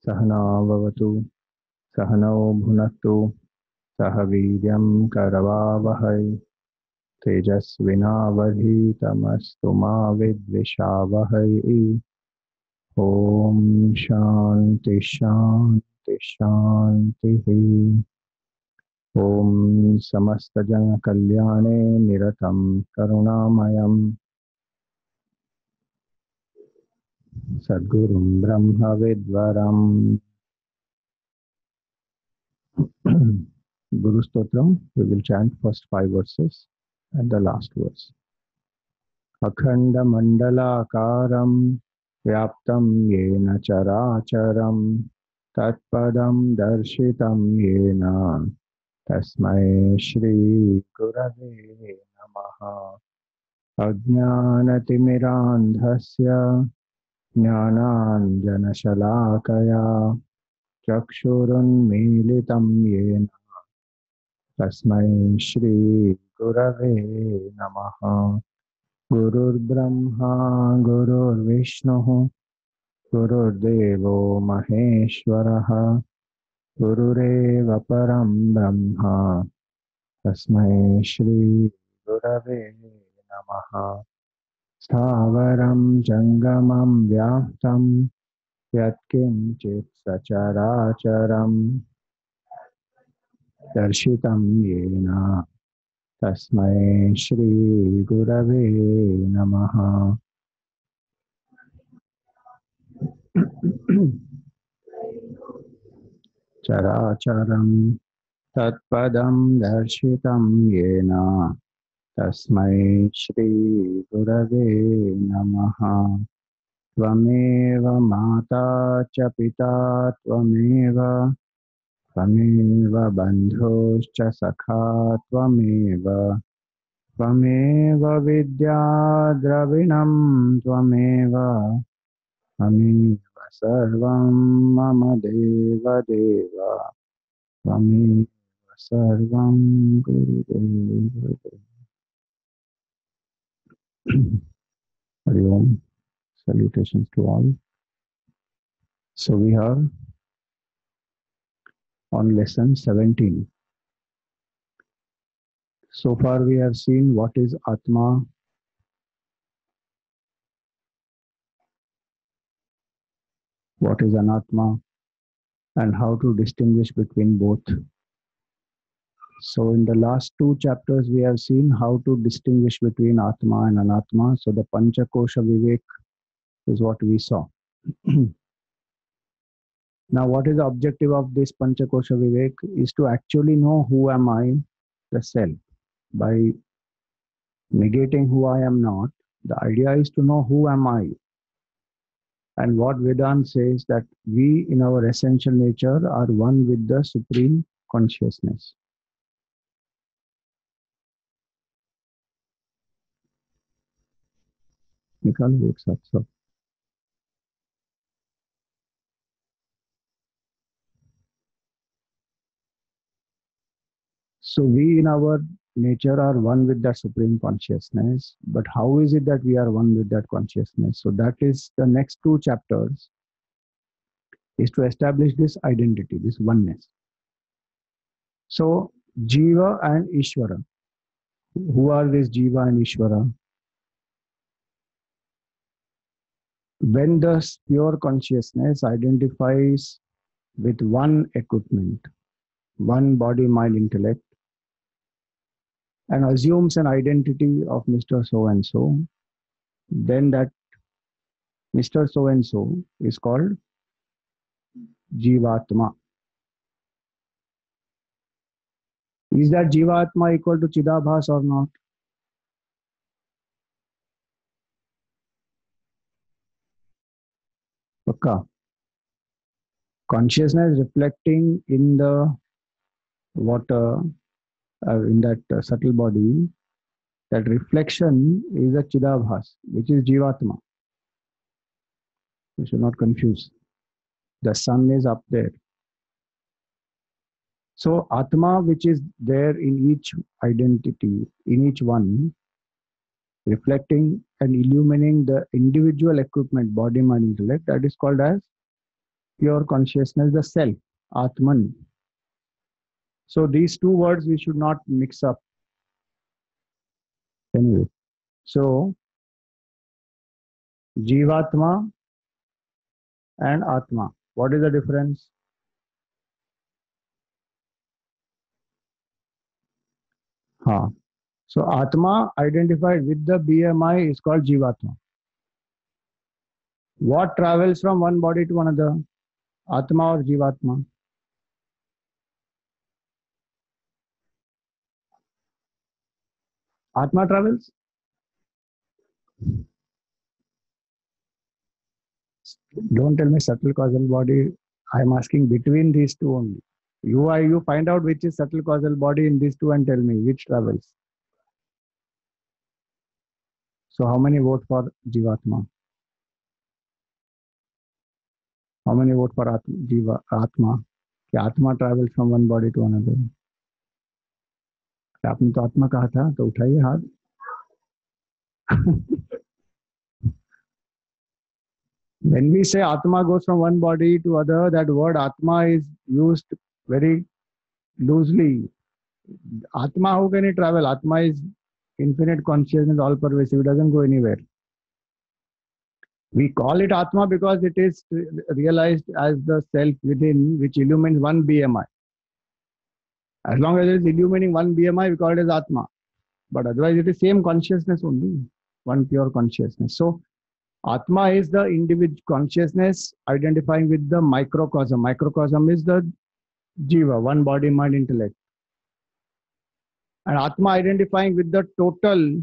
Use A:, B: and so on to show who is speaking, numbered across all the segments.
A: सहना भवतु सहनौ भुनक्तु सह वीर्यं करवावहै तेजस्विनावधीतमस्तु मा विद्विषावहै। ॐ शान्ति शान्ति शान्तिः। ॐ समस्तजनकल्याणे निरतं करुणामयं सद्गुरुं ब्रह्मविद्वरम् Guru Stotram, we will chant first 5 verses and the last verse. Akhanda Mandalakaram Vyaptam Yena Characharam Tatpadam Darshitam Yena Tasmai Shri Gurave Namaha. Ajnanatimirandhasya Jnananjanashalakaya Chakshurunmilitam Yena Tasmai Shri Gurave Namaha. Gurur Brahma Gurur Vishnu Gurur Devo Maheshwaraha Gurureva Param Brahma Tasmai Shri Gurave Namaha. Stavaram Jangamam Vyaktam Yatkinchit Sacharacharam Darshitam Yena Tasmai Shri Gurave Namaha. Characharam Tatpadam Darshitam Yena Tasmai Shri Gurave Namaha. Tvameva Mata Cha Pita Tvameva Bandhuscha Sakha Tvameva Vidya Dravinam Tvameva Sarvam Mama Deva Deva Tvameva Sarvam Guru Deva Hari Om. Salutations to all. So we are on lesson 17. So far we have seen what is Atma, what is Anatma, and how to distinguish between both. So in the last 2 chapters we have seen how to distinguish between Atma and Anatma. So the Panchakosha Vivek is what we saw. Now what is the objective of this Panchakosha Vivek is to actually know who am I, the self. By negating who I am not, the idea is to know who am I. And what Vedanta says that we in our essential nature are one with the Supreme Consciousness. निकालो एक साथ सब. So we in our nature are one with that Supreme Consciousness. But how is it that we are one with that consciousness? So that is the next 2 chapters is to establish this identity, this oneness. So Jiva and Ishvara. Who are this Jiva and Ishvara? When the pure consciousness identifies with one equipment, one body, mind, intellect, and assumes an identity of Mr. So-and-so, then that Mr. So-and-so is called Jivatma. Is that Jivatma equal to Chidabhas or not? Pakka. Consciousness reflecting in the water, in that subtle body, that reflection is a Chidabhas, which is Jivatma. You should not confuse. The sun is up there. So Atma, which is there in each identity, in each one, reflecting and illumining the individual equipment, body, mind, intellect, that is called as pure consciousness, the self, Atman. So these two words we should not mix up. Anyway, so Jivatma and Atma. What is the difference? Ha. So Atma identified with the BMI is called Jivatma. What travels from one body to another? Atma or Jivatma? Atma travels? Don't tell me subtle causal body. I am asking between these two only. You find out which is subtle causal body in these two and tell me which travels. So how many vote for Jivatma? How many vote for Atma? कि Atma travel from one body to another. आपने तो आत्मा कहा था, तो उठाइए हाथ. When we say Atma goes from one body to other, that word Atma is used very loosely. Atma, how can it travel? Atma is infinite consciousness, all pervasive. It doesn't go anywhere. We call it Atma because it is realized as the self within which illumines one BMI. As long as it is illuminating one BMI, we call it as Atma. But otherwise, it is same consciousness only, one pure consciousness. So Atma is the individual consciousness identifying with the microcosm. Microcosm is the Jiva, one body, mind, intellect. And Atma identifying with the total,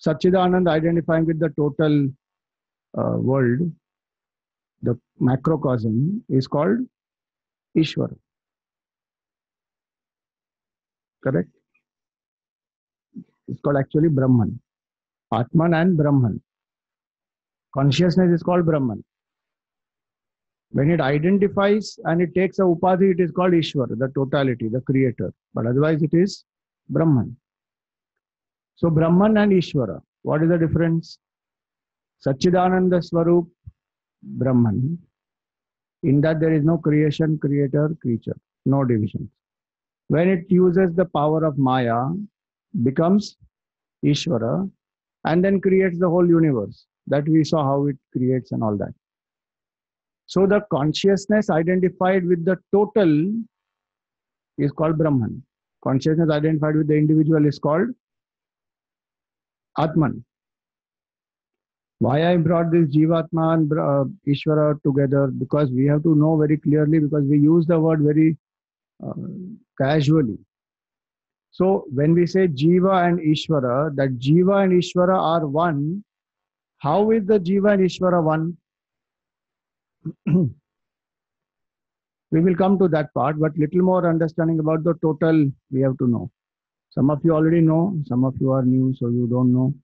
A: Satchidanand identifying with the total world, the macrocosm is called Ishvara. Correct? It's called actually Brahman. Atman and Brahman. Consciousness is called Brahman. When it identifies and it takes a upadhi, it is called Ishvara, the totality, the creator. But otherwise it is Brahman. So Brahman and Ishvara, what is the difference? Satchidananda Swarup, Brahman. In that there is no creation, creator, creature, no division. When it uses the power of Maya, becomes Ishvara, and then creates the whole universe. That we saw how it creates and all that. So the consciousness identified with the total is called Brahman. Consciousness identified with the individual is called Atman. Why I brought this Jivatma and Ishvara together? Because we have to know very clearly, because we use the word very casually. So when we say Jiva and Ishvara, that Jiva and Ishvara are one. How is the Jiva and Ishvara one? We will come to that part, but little more understanding about the total we have to know. Some of you already know, some of you are new, so you don't know.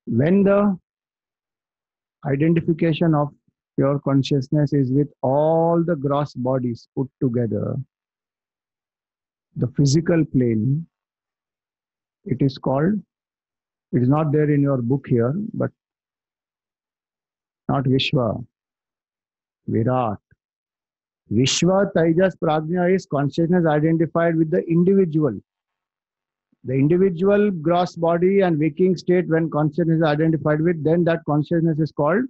A: When the identification of pure consciousness is with all the gross bodies put together, the physical plane, it is called, it is not there in your book here, but not Vishwa, Virat. Vishwa, Tejas, Prajna is consciousness identified with the individual. The individual gross body and waking state, when consciousness is identified with, then that consciousness is called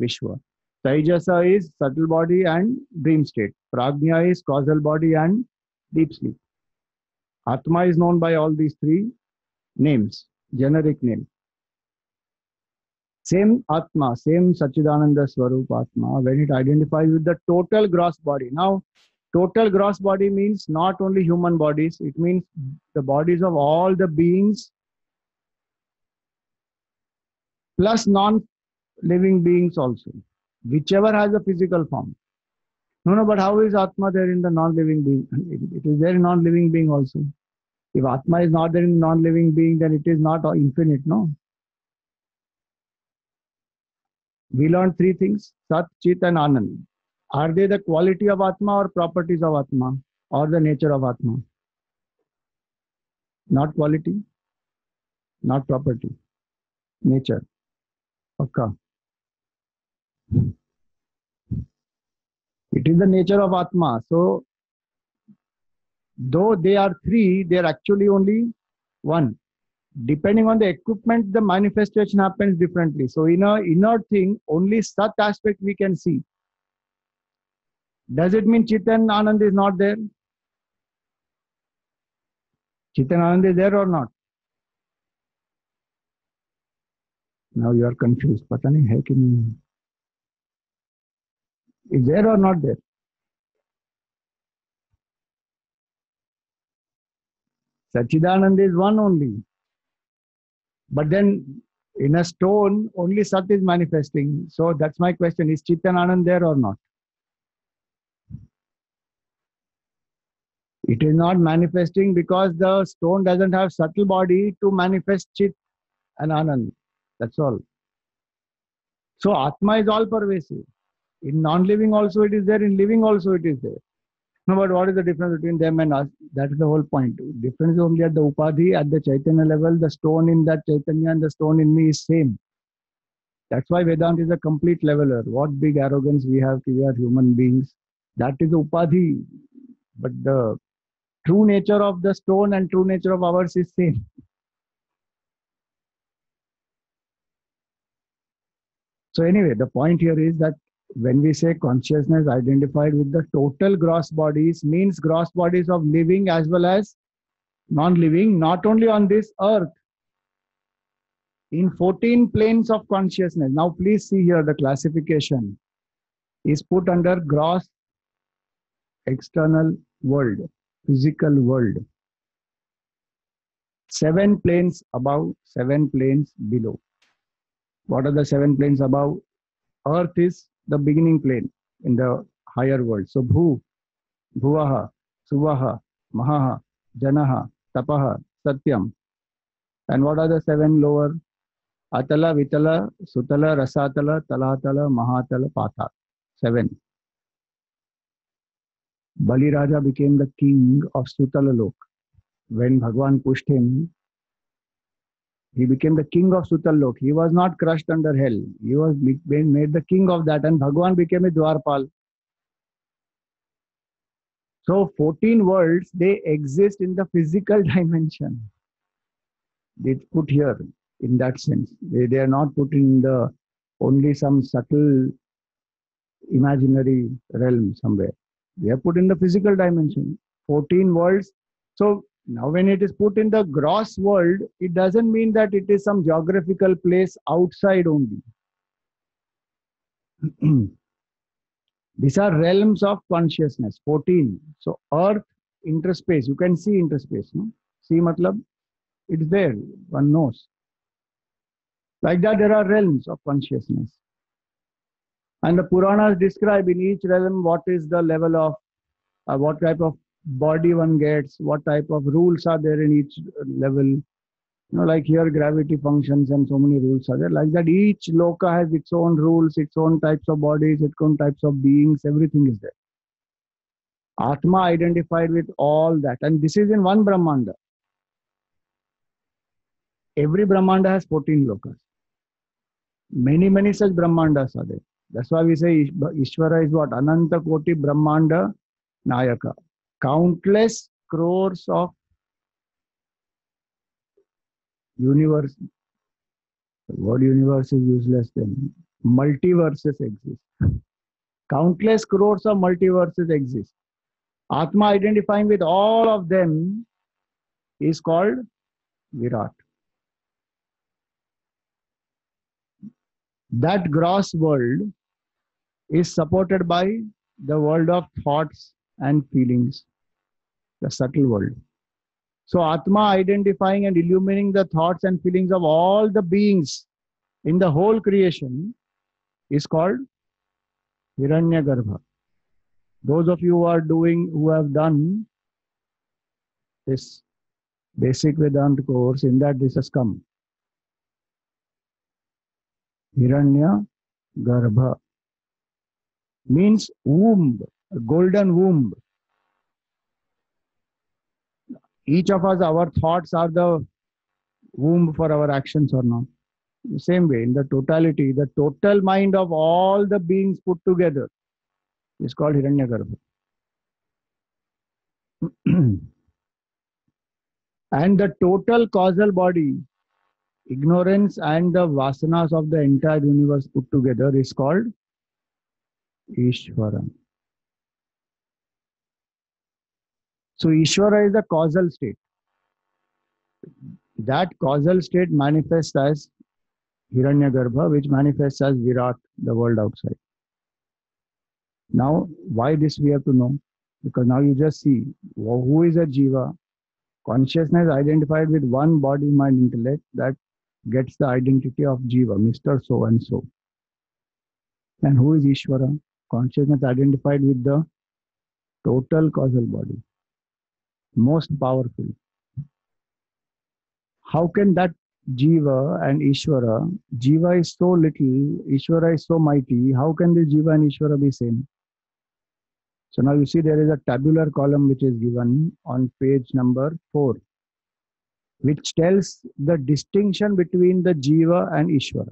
A: Vishwa. Taijasa is subtle body and dream state. Prajna is causal body and deep sleep. Atma is known by all these three names, generic name. Same Atma, same Satchidananda Swarup Atma, when it identifies with the total gross body. Now, total gross body means not only human bodies, it means the bodies of all the beings plus non-living beings also, whichever has a physical form. No, but how is Atma there in the non-living being? It is there in non-living being also. If Atma is not there in non-living being, then it is not infinite, no? We learned three things, Sat, Chit and Anand. Are they the quality of Atma or properties of Atma or the nature of Atma? Not quality, not property, nature. Okay. It is the nature of Atma. So, though they are three, they are actually only one. Depending on the equipment, the manifestation happens differently. So, in a inert thing, only Sat aspect we can see. Does it mean Chit and Anand is not there? Chit and Anand is there or not? Now you are confused. Pata nahi hai ki nahi? Is there or not there? Sachidanand is one only. But then in a stone, only Sat is manifesting. So that's my question. Is Chit and Anand there or not? It is not manifesting because the stone doesn't have subtle body to manifest Chit and Anand. That's all. So Atma is all pervasive. In non-living also it is there, in living also it is there. No, but what is the difference between them and us? That is the whole point. Difference is only at the Upadhi, at the Chaitanya level. The stone in that Chaitanya and the stone in me is same. That's why Vedanta is a complete leveler. What big arrogance we have, we are human beings. That is the Upadhi. But the true nature of the stone and true nature of ours is same. So anyway, the point here is that when we say consciousness identified with the total gross bodies, means gross bodies of living as well as non-living, not only on this earth, in 14 planes of consciousness. Now please see here the classification is put under gross external world, physical world. 7 planes above, 7 planes below. What are the 7 planes above? Earth is the beginning plane in the higher world. So Bhu, Bhuvaha, Suvaha, Mahaha, Janaha, Tapaha, Satyam. And what are the 7 lower? Atala, Vitala, Sutala, Rasatala, Talatala, Mahatala, Patha. 7. Bali Raja became the king of Sutala Lok. When Bhagwan pushed him, he became the king of Sutal Lok. He was not crushed under hell. He was made the king of that, and Bhagwan became a Dwarpal. So 14 worlds, they exist in the physical dimension. It's put here in that sense. They are not put in the only some subtle imaginary realm somewhere. They are put in the physical dimension. 14 worlds. So now when it is put in the gross world, it doesn't mean that it is some geographical place outside only. These are realms of consciousness, 14. So earth, interspace, you can see interspace. No? See matlab, it's there, one knows. Like that there are realms of consciousness. And the Puranas describe in each realm what is the level of, what type of body one gets, what type of rules are there in each level. You know, like here gravity functions and so many rules are there. Like that each loka has its own rules, its own types of bodies, its own types of beings, everything is there. Atma identified with all that. And this is in one Brahmanda. Every Brahmanda has 14 lokas. Many such Brahmandas are there. That's why we say Ishvara is what? Ananta Koti Brahmanda Nayaka. Countless crores of universe. The word universe is useless then. Multiverses exist. Countless crores of multiverses exist. Atma identifying with all of them is called Virat. That gross world is supported by the world of thoughts and feelings, the subtle world. So Atma identifying and illuminating the thoughts and feelings of all the beings in the whole creation is called Hiranyagarbha. Those of you who have done this basic Vedanta course, in that this has come. Hiranyagarbha means womb, a golden womb. Each of us, our thoughts are the womb for our actions or not. The same way, in the totality, the total mind of all the beings put together is called Hiranyagarbha. And the total causal body, ignorance and the vasanas of the entire universe put together, is called Ishvara. So Ishvara is the causal state. That causal state manifests as Hiranyagarbha, which manifests as Virat, the world outside. Now, why this we have to know? Because now you just see who is a Jiva. Consciousness identified with one body, mind, intellect, that gets the identity of Jiva, Mr. So and so. And who is Ishvara? Consciousness identified with the total causal body, most powerful. How can that Jiva and Ishvara, Jiva is so little, Ishvara is so mighty, how can this Jiva and Ishvara be same? So now you see there is a tabular column which is given on page number 4, which tells the distinction between the Jiva and Ishvara.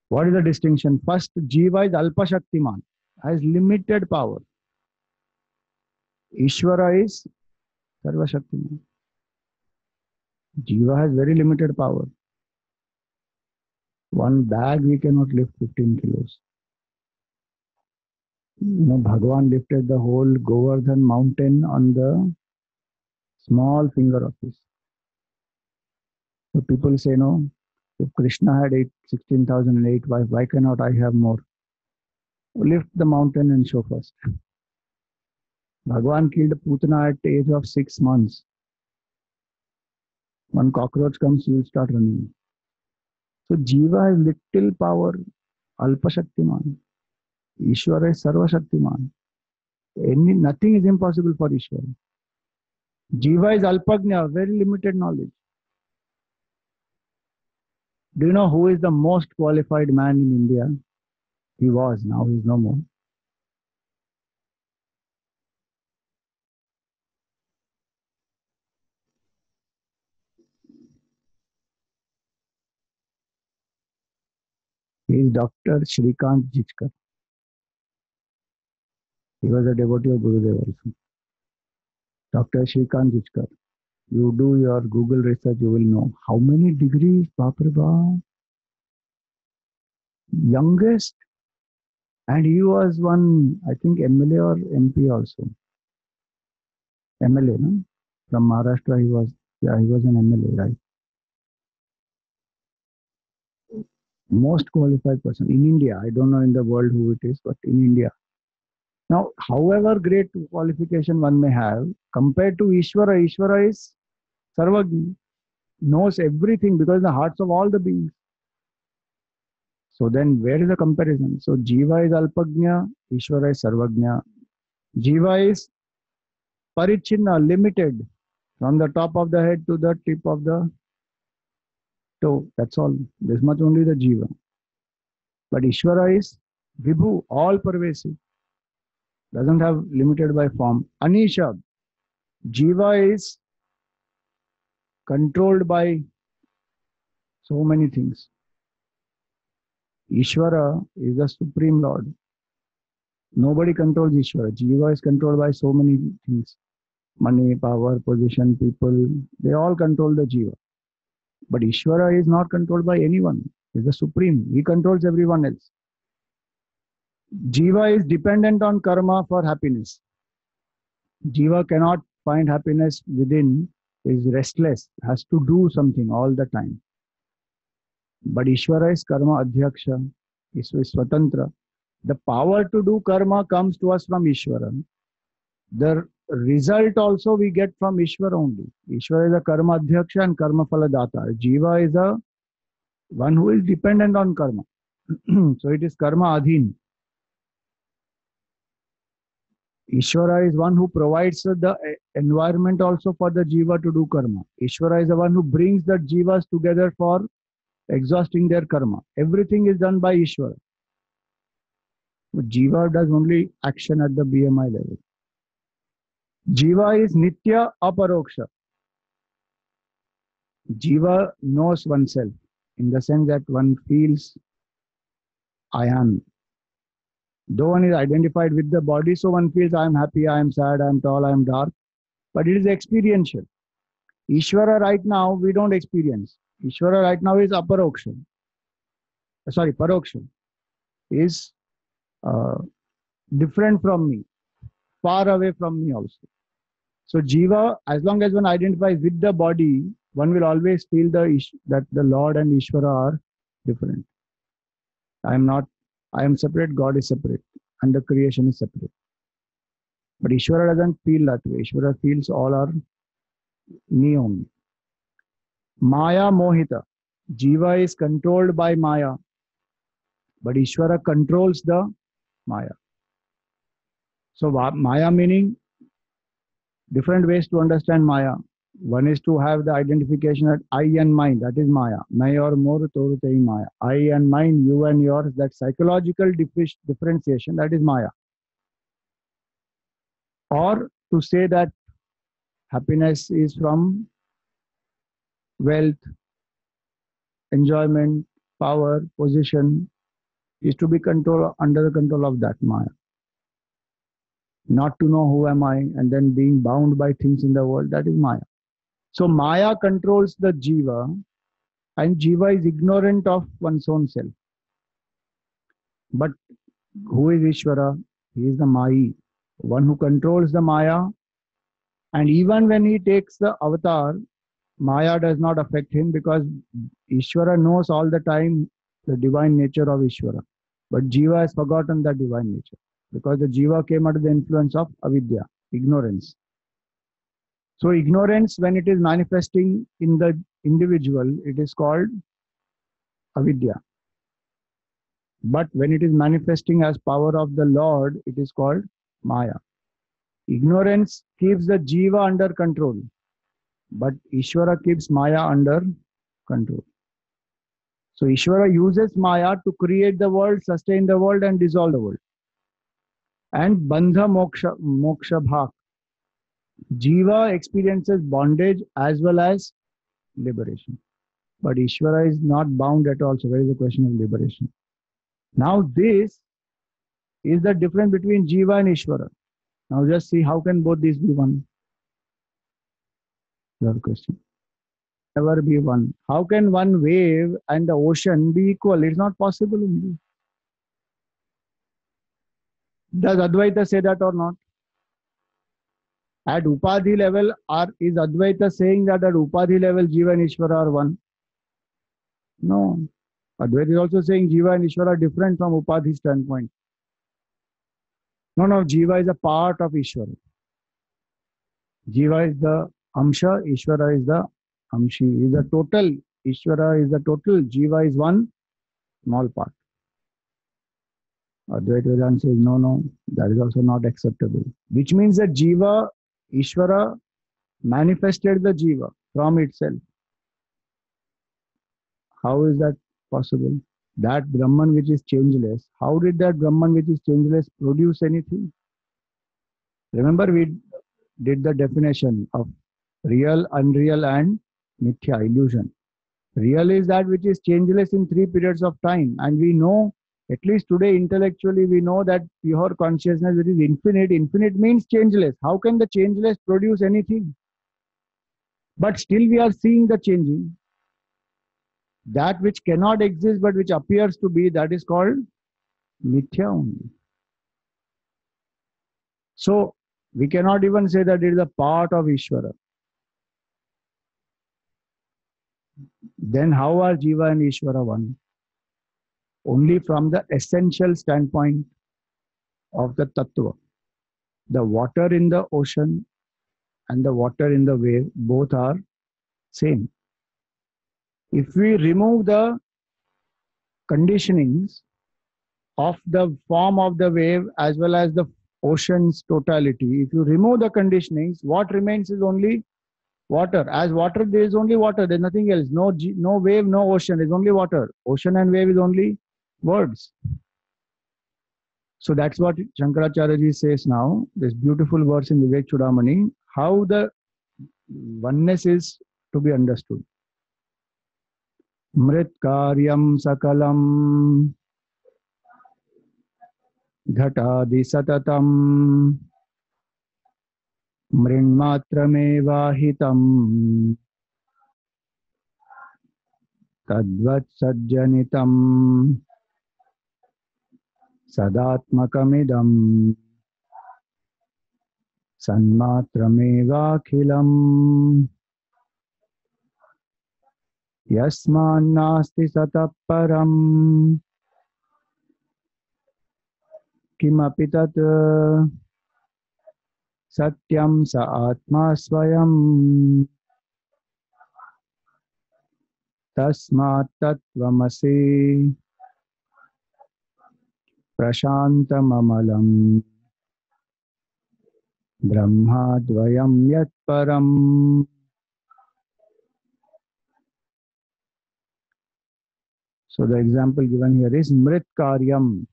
A: What is the distinction? First, Jiva is Alpa Shaktiman, has limited power. Ishvara is Sarva Shaktiman. Jiva has very limited power. One bag we cannot lift 15 kilos. Bhagavan lifted the whole Govardhan mountain on the small finger of his. So people say, no, if Krishna had 16,008 wives, why cannot I have more? Lift the mountain and show first. Bhagavan killed Putana at the age of 6 months. One cockroach comes, you will start running. So Jiva has little power, Alpa Shaktiman. Ishvara is Sarva Shaktiman. Nothing is impossible for Ishvara. Jiva is Alpagnya, very limited knowledge. Do you know who is the most qualified man in India? He was, now he is no more. He is Dr. Shrikant Jichkar. He was a devotee of Gurudev also. Dr. Shrikant Jichkar. You do your Google research, you will know how many degrees, Baprabha. Youngest. And he was one, I think, MLA or MP also. MLA, no? From Maharashtra, he was an MLA, right? Most qualified person in India. I don't know in the world who it is, but in India. Now, however great qualification one may have, compared to Ishvara, Ishvara is Sarvagni, knows everything because the hearts of all the beings. So then where is the comparison? So Jiva is Alpagnya, Ishvara is Sarvagnya. Jiva is Parichinna, limited, from the top of the head to the tip of the toe. That's all. This much only the Jiva. But Ishvara is Vibhu, all pervasive. Doesn't have limited by form. Anisha, Jiva is controlled by so many things. Ishvara is the Supreme Lord. Nobody controls Ishvara. Jiva is controlled by so many things. Money, power, position, people, they all control the Jiva. But Ishvara is not controlled by anyone. He is the Supreme. He controls everyone else. Jiva is dependent on karma for happiness. Jiva cannot find happiness within, is restless, has to do something all the time. But Ishvara is karma adhyaksha, is swatantra. The power to do karma comes to us from Ishvara. The result also we get from Ishvara only. Ishvara is a karma adhyaksha and karma phala data. Jiva is a one who is dependent on karma. So it is karma adhin. Ishvara is one who provides the environment also for the Jiva to do karma. Ishvara is the one who brings the Jivas together for exhausting their karma. Everything is done by Ishvara. Jiva does only action at the BMI level. Jiva is Nitya Aparoksha. Jiva knows oneself in the sense that one feels I am. Though one is identified with the body, so one feels I am happy, I am sad, I am tall, I am dark, but it is experiential. Ishvara right now we don't experience. Ishvara right now is aparoksha. Sorry, paroksha is uh, different from me, far away from me also. So jiva, as long as one identifies with the body, one will always feel that the Lord and Ishvara are different. I am not, I am separate, God is separate, and the creation is separate. But Ishvara doesn't feel that way. Ishvara feels all are me only. Maya Mohita. Jiva is controlled by Maya, but Ishvara controls the Maya. So Maya meaning different ways to understand Maya. One is to have the identification that I and mine, that is Maya. May or more torutei Maya. I and mine, you and yours, that psychological differentiation, that is Maya. Or to say that happiness is from wealth, enjoyment, power, position, is to be under the control of that Maya. Not to know who am I and then being bound by things in the world, that is Maya. So Maya controls the Jiva, and Jiva is ignorant of one's own self. But who is Ishvara? He is the Mai, one who controls the Maya. And even when he takes the avatar, Maya does not affect him, because Ishvara knows all the time the divine nature of Ishvara. But Jiva has forgotten the divine nature, because the Jiva came under the influence of avidya, ignorance. So ignorance, when it is manifesting in the individual, it is called avidya. But when it is manifesting as power of the Lord, it is called Maya. Ignorance keeps the Jiva under control, but Ishvara keeps Maya under control. So Ishvara uses Maya to create the world, sustain the world, and dissolve the world. And Bandha Moksha Bhak. Jiva experiences bondage as well as liberation. But Ishvara is not bound at all. So where is the question of liberation? Now this is the difference between Jiva and Ishvara. Now just see how can both these be one. Your question. Never be one. How can one wave and the ocean be equal? It's not possible. Does Advaita say that or not? At Upadhi level, is Advaita saying that at Upadhi level Jiva and Ishvara are one? No. Advaita is also saying Jiva and Ishvara are different from Upadhi standpoint. No, Jiva is a part of Ishvara. Jiva is the Amsha, Ishvara is the Amshi. Is the total. Ishvara is the total. Jiva is one small part. Advaita Vedanta says, no, that is also not acceptable. Which means that Jiva, Ishvara manifested the Jiva from itself. How is that possible? That Brahman which is changeless, how did that Brahman which is changeless produce anything? Remember, we did the definition of real, unreal, and mithya, illusion. Real is that which is changeless in 3 periods of time. And we know, at least today intellectually, we know that pure consciousness which is infinite. Infinite means changeless. How can the changeless produce anything? But still we are seeing the changing. That which cannot exist but which appears to be, that is called mithya only. So we cannot even say that it is a part of Ishvara. Then how are Jiva and Ishvara one? Only from the essential standpoint of the Tattva. The water in the ocean and the water in the wave, both are same. If we remove the conditionings of the form of the wave as well as the ocean's totality, if you remove the conditionings, what remains is only water. As water, there is only water, there is nothing else. No wave, no ocean, there is only water. Ocean and wave is only words. So that's what Shankaracharya ji says now, this beautiful verse in Vivek Chudamani, how the oneness is to be understood. Mrit karyam sakalam घटादि सततम् मृन्मात्रमेवाहितम् तद्वत् सज्जनितम् सदात्मकमिदम् सन्मात्रमेवाखिलम् यस्मान्नास्ति सतः परम् किमपि तत् सत्यं स आत्मा स्वयं तस्मात् तत्त्वमसि प्रशान्तममलं ब्रह्माद्वयं यत्परम्. So the example given here is Mrit Karyam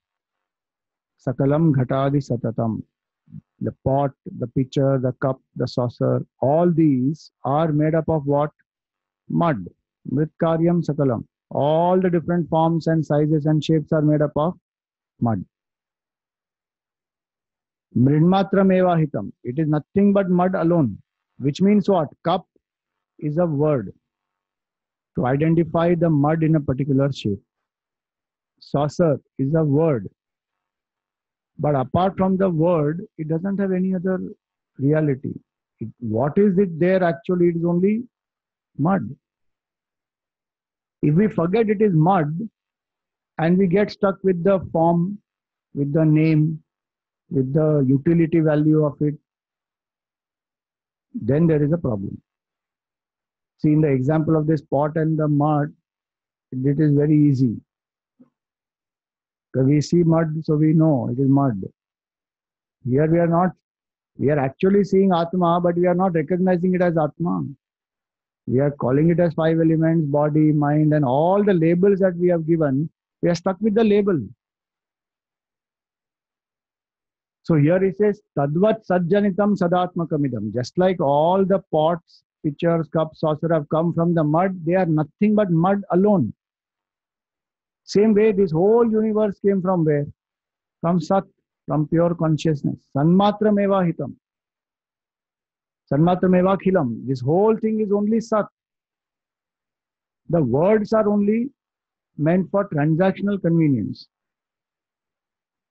A: Sakalam Ghatadi Satatam. The pot, the pitcher, the cup, the saucer, all these are made up of what? Mud. Mrit Karyam Sakalam. All the different forms and sizes and shapes are made up of mud. Mridmatram evahitam. It is nothing but mud alone. Which means what? Cup is a word to identify the mud in a particular shape. Saucer is a word. But apart from the word, it doesn't have any other reality. What is it there actually? It is only mud. If we forget it is mud and we get stuck with the form, with the name, with the utility value of it, then there is a problem. See, in the example of this pot and the mud, it is very easy. Because we see mud, so we know it is mud. Here we are not, we are actually seeing Atma, but we are not recognizing it as Atma. We are calling it as five elements, body, mind, and all the labels that we have given, we are stuck with the label. So here it says, Tadvat Sajjanitam Sadatmakamidam. Just like all the pots, pitchers, cups, saucer have come from the mud, they are nothing but mud alone. Same way, this whole universe came from where? From Sat, from pure consciousness. Sanmatram evahitam. Sanmatram evakhilam. This whole thing is only Sat. The words are only meant for transactional convenience.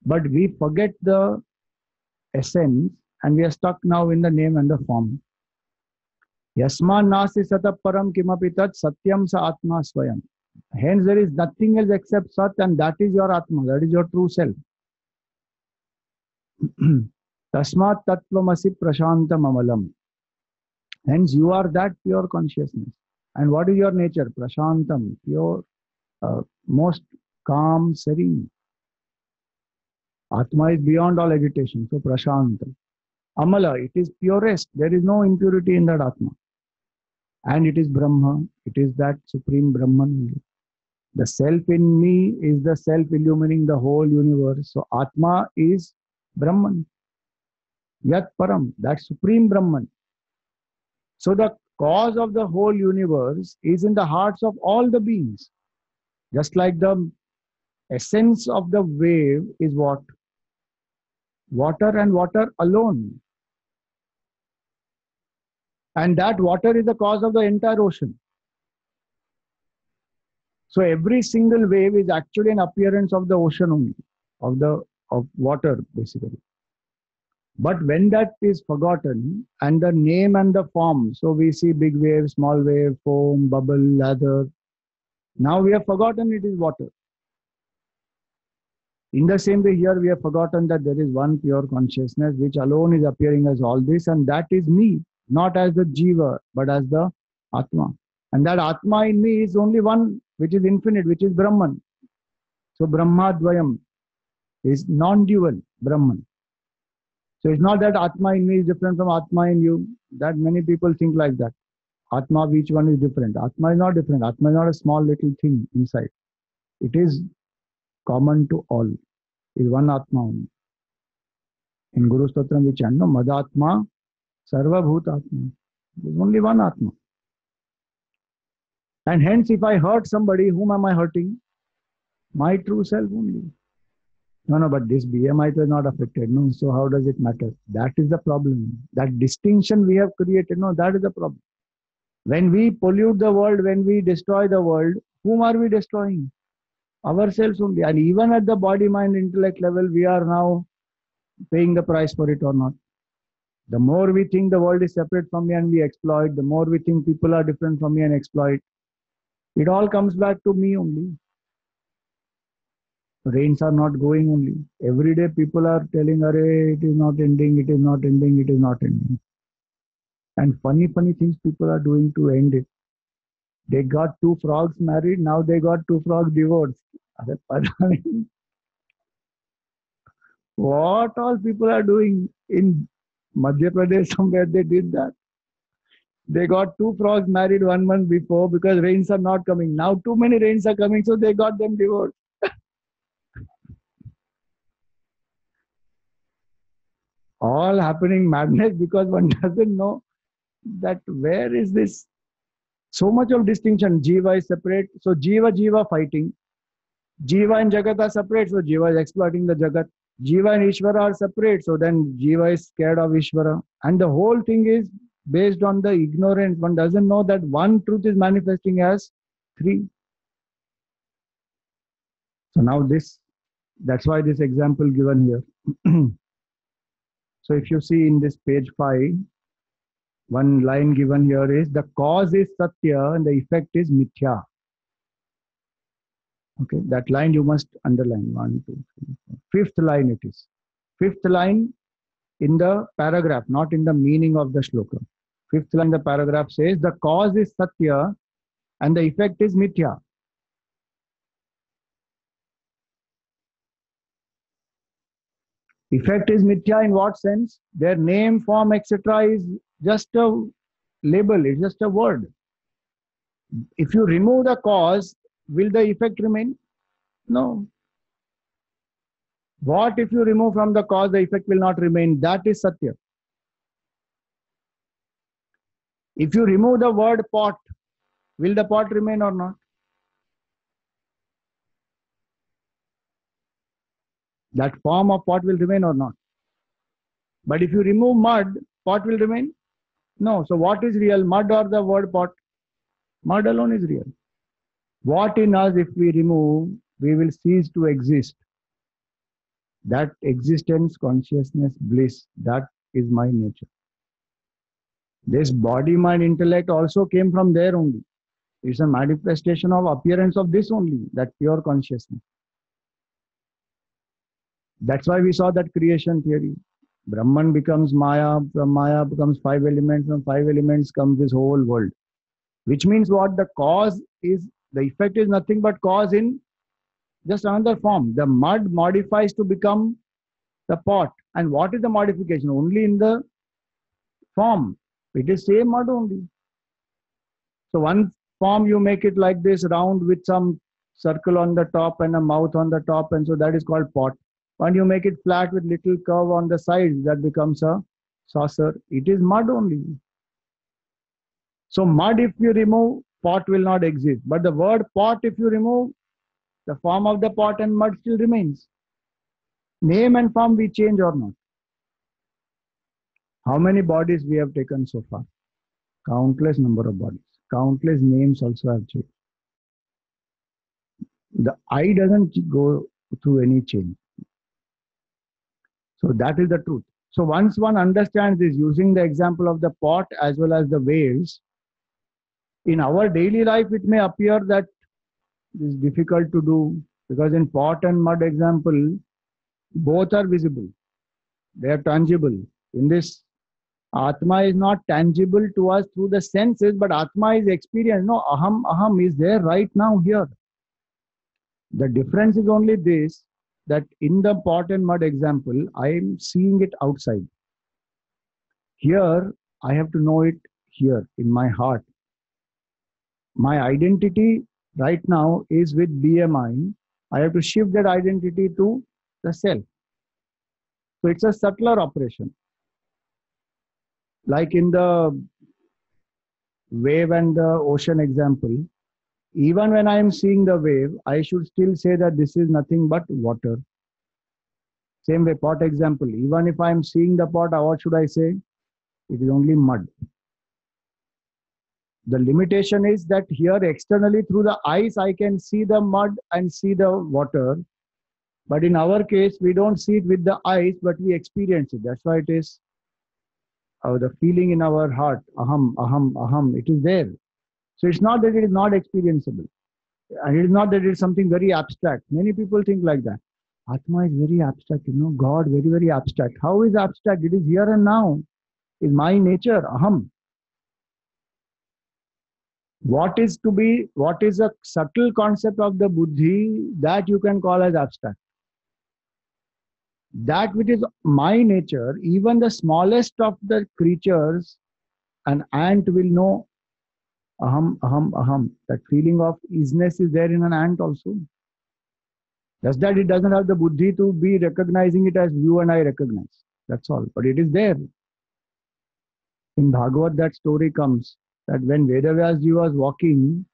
A: But we forget the essence and we are stuck now in the name and the form. Yasman nasti satap param kimapi tat satyam sa atma swayam. Hence there is nothing else except Sat, and that is your Atma, that is your true self. Tasmat tattvamasi prashantam amalam. Hence you are that pure consciousness. And what is your nature? Prashantam, pure, most calm, serene. Atma is beyond all agitation, so prashantam. Amala, it is purest. There is no impurity in that Atma. And it is Brahma. It is that supreme Brahman. The self in me is the self illumining the whole universe. So Atma is Brahman. Yat Param, that supreme Brahman. So the cause of the whole universe is in the hearts of all the beings. Just like the essence of the wave is what? Water and water alone. And that water is the cause of the entire ocean. So every single wave is actually an appearance of the ocean only, of water basically. But when that is forgotten and the name and the form, so we see big wave, small wave, foam, bubble, lather. Now we have forgotten it is water. In the same way here we have forgotten that there is one pure consciousness which alone is appearing as all this, and that is me, not as the Jiva, but as the Atma. And that Atma in me is only one, which is infinite, which is Brahman. So Brahmadvayam is non-dual Brahman. So it's not that Atma in me is different from Atma in you. That many people think like that. Atma of each one is different. Atma is not different. Atma is not a small little thing inside. It is common to all. It is one Atma only. In Guru Stotram we chant, no, Madatma Sarva Bhutatma. There is only one Atma. And hence if I hurt somebody, whom am I hurting? My true self only. No, no, but this BMI is not affected. No, so how does it matter? That is the problem. That distinction we have created. No, that is the problem. When we pollute the world, when we destroy the world, whom are we destroying? Ourselves only. And even at the body, mind, intellect level, we are now paying the price for it or not. The more we think the world is separate from me and we exploit, the more we think people are different from me and exploit. It all comes back to me only. Rains are not going only. Every day people are telling, Arey, it is not ending, it is not ending, it is not ending. And funny, funny things people are doing to end it. They got two frogs married, now they got two frogs divorced. What all people are doing in Madhya Pradesh, somewhere they did that. They got two frogs married 1 month before because rains are not coming. Now too many rains are coming, so they got them divorced. All happening madness because one doesn't know that where is this so much of distinction. Jiva is separate, so Jiva fighting. Jiva and Jagat are separate, so Jiva is exploiting the Jagat. Jiva and Ishvara are separate, so then Jiva is scared of Ishvara. And the whole thing is based on the ignorance. One doesn't know that one truth is manifesting as three. So now that's why this example given here. So if you see in this page 5, one line given here is the cause is Satya and the effect is Mithya. Okay, that line you must underline. 1, 2, 3, 4. Fifth line it is. Fifth line in the paragraph, not in the meaning of the shloka. Fifth line in the paragraph says the cause is Satya and the effect is Mithya. Effect is Mithya in what sense? Their name, form, etc. is just a label, it's just a word. If you remove the cause, will the effect remain? No. What if you remove from the cause, the effect will not remain? That is Satya. If you remove the word pot, will the pot remain or not? That form of pot will remain or not? But if you remove mud, pot will remain? No. So what is real, mud or the word pot? Mud alone is real. What in us, if we remove, we will cease to exist. That existence, consciousness, bliss, that is my nature. This body, mind, intellect also came from there only. It's a manifestation of appearance of this only, that pure consciousness. That's why we saw that creation theory. Brahman becomes Maya, from Maya becomes 5 elements, from 5 elements comes this whole world. Which means what? The cause is, the effect is nothing but cause in just another form. The mud modifies to become the pot. And what is the modification? Only in the form. It is same mud only. So one form you make it like this, round with some circle on the top and a mouth on the top, and so that is called pot. When you make it flat with little curve on the sides, that becomes a saucer. It is mud only. So mud, if you remove, pot will not exist. But the word pot, if you remove, the form of the pot and mud still remains. Name and form we change or not? How many bodies we have taken so far? Countless number of bodies. Countless names also have changed. The I doesn't go through any change. So that is the truth. So once one understands this, using the example of the pot as well as the waves, in our daily life it may appear that it is difficult to do, because in pot and mud example, both are visible. They are tangible. In this, Atma is not tangible to us through the senses, but Atma is experience. No, aham is there right now here. The difference is only this, that in the pot and mud example, I am seeing it outside. Here, I have to know it here in my heart. My identity right now is with BMI. I have to shift that identity to the self. So it's a subtler operation. Like in the wave and the ocean example, even when I am seeing the wave, I should still say that this is nothing but water. Same way, pot example. Even if I am seeing the pot, what should I say? It is only mud. The limitation is that here externally through the eyes, I can see the mud and see the water. But in our case, we don't see it with the eyes, but we experience it. That's why it is the feeling in our heart. Aham, aham, aham. It is there. So it's not that it is not experienceable. And it is not that it is something very abstract. Many people think like that. Atma is very abstract, God very, very abstract. How is abstract? It is here and now. It is my nature, aham. What is a subtle concept of the buddhi that you can call as abstract? That which is my nature, even the smallest of the creatures, an ant will know aham, aham, aham. That feeling of isness is there in an ant also. Just that it doesn't have the buddhi to be recognizing it as you and I recognize. That's all. But it is there. In Bhagavad, that story comes that when Vedavyasji was walking,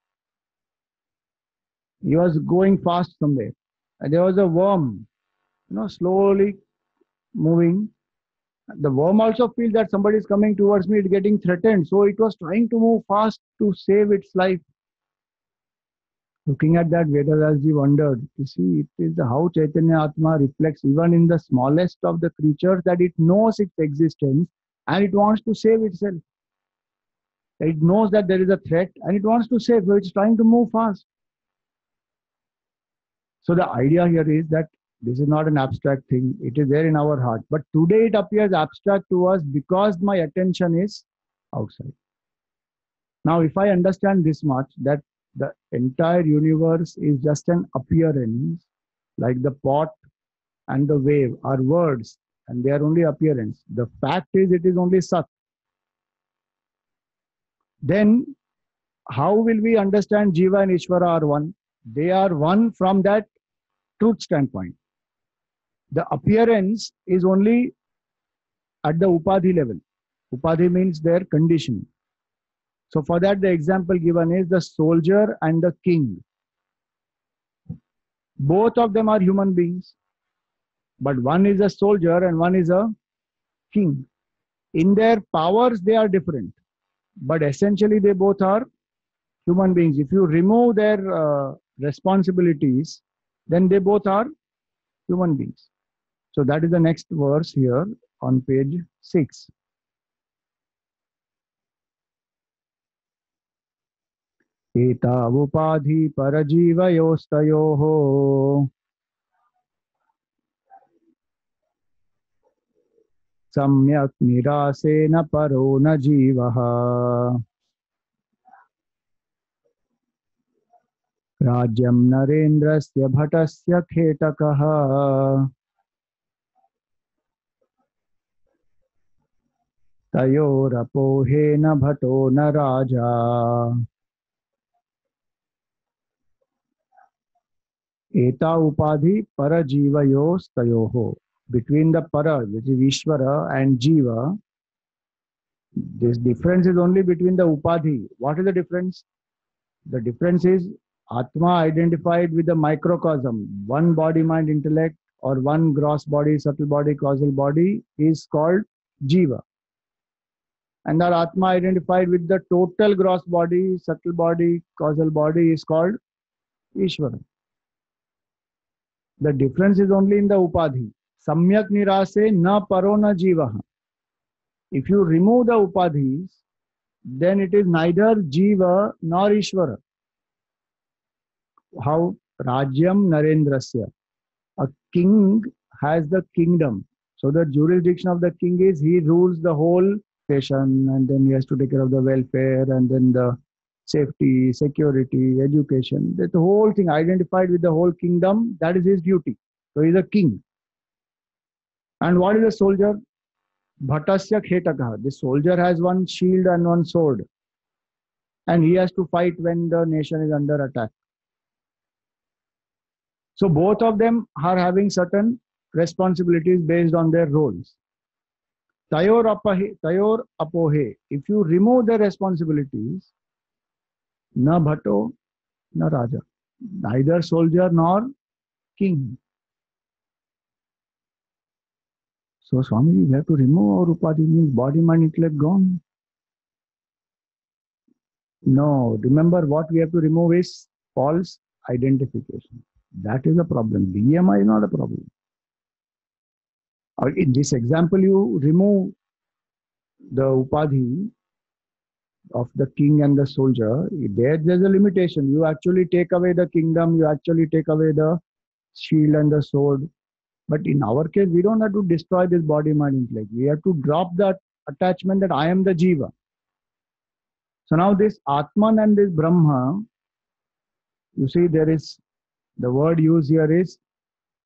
A: he was going fast somewhere. And there was a worm, slowly moving. The worm also feels that somebody is coming towards me, it's getting threatened. So it was trying to move fast to save its life. Looking at that, Vedavyasji wondered, you see, it is how Chaitanya Atma reflects even in the smallest of the creatures, that it knows its existence and it wants to save itself. It knows that there is a threat and it wants to save, so it's trying to move fast. So the idea here is that this is not an abstract thing. It is there in our heart. But today it appears abstract to us because my attention is outside. Now, if I understand this much, that the entire universe is just an appearance, like the pot and the wave are words, and they are only appearance. The fact is, it is only Sat. Then, how will we understand Jiva and Ishvara are one? They are one from that truth standpoint. The appearance is only at the Upadhi level. Upadhi means their condition. So for that, the example given is the soldier and the king. Both of them are human beings, but one is a soldier and one is a king. In their powers, they are different, but essentially they both are human beings. If you remove their responsibilities, then they both are human beings. So that is the next verse here on page 6. एतावुपाधि परजीवयोस्तयोः सम्यक् निरासेन परो न जीवः राज्यं नरेन्द्रस्य भटस्य खेटकः तयोरपोहेन भटो न राजा Eta upadhi parajivayostayoho. Between the para, which is Ishvara, and Jiva, this difference is only between the upadhi. What is the difference? The difference is Atma identified with the microcosm. One body, mind, intellect, or one gross body, subtle body, causal body is called Jiva. And that Atma identified with the total gross body, subtle body, causal body is called Ishvara. The difference is only in the upadhi. Samyak nirase na paro na jivaha. If you remove the upadhis, then it is neither jiva nor ishvara. How? Rajyam narendrasya. A king has the kingdom. So the jurisdiction of the king is he rules the whole nation, and then he has to take care of the welfare and then the safety, security, education. That the whole thing identified with the whole kingdom, that is his duty. So he is a king. And what is a soldier? Bhatasya khetakaha. The soldier has one shield and one sword. And he has to fight when the nation is under attack. So both of them are having certain responsibilities based on their roles. Tayor apohe. If you remove the responsibilities, na bhato, na raja. Neither soldier nor king. So Swamiji, we have to remove our upadhi, means body, mind, intellect gone. No, remember what we have to remove is false identification. That is a problem. BMI is not a problem. In this example, you remove the upadhi of the king and the soldier. There's a limitation. You actually take away the kingdom, you actually take away the shield and the sword. But in our case, we don't have to destroy this body, mind, intellect. We have to drop that attachment that I am the Jiva. So now this Atman and this Brahma, you see, there is the word used here is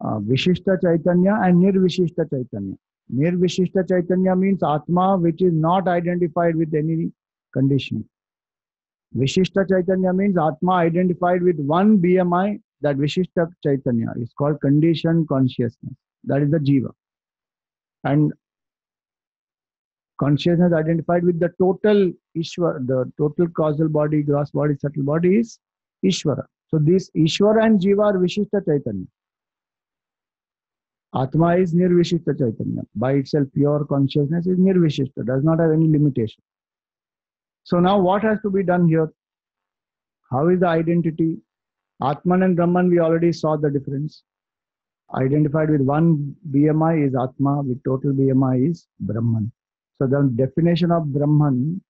A: Vishishta Chaitanya and Nirvishishta Chaitanya. Nirvishishta Chaitanya means Atma which is not identified with any conditioning. Vishishta Chaitanya means Atma identified with one BMI, that Vishishta Chaitanya is called conditioned consciousness. That is the Jiva. And consciousness identified with the total Ishvara, the total causal body, gross body, subtle body is Ishvara. So this Ishvara and Jiva are Vishishta Chaitanya. Atma is Nirvishishta Chaitanya. By itself, pure consciousness is Nirvishishta, does not have any limitation. So now what has to be done here? How is the identity? Atman and Brahman, we already saw the difference. Identified with one BMI is Atma, with total BMI is Brahman. So the definition of Brahman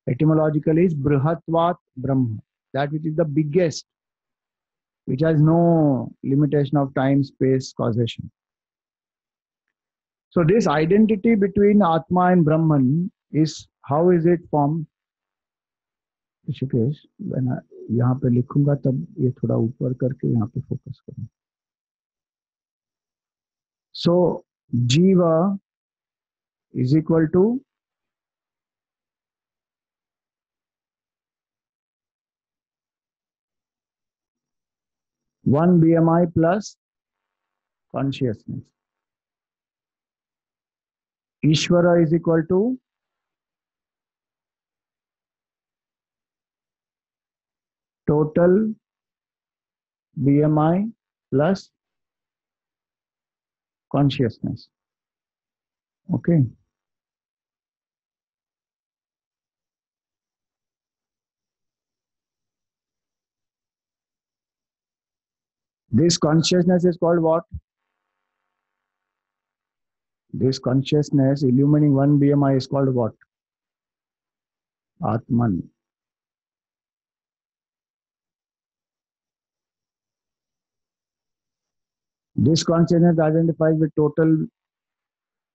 A: etymologically is Brihatvat Brahma, that which is the biggest, which has no limitation of time, space, causation. So this identity between Atma and Brahman is, how is it formed? Rishikesh, when यहाँ पे लिखूंगा तब ये थोड़ा ऊपर करके यहाँ पे फोकस करूँ. So Jiva is equal to one BMI plus consciousness. Ishvara is equal to total BMI plus consciousness. Okay. This consciousness is called what? This consciousness illumining one BMI is called what? Atman. This consciousness identifies with total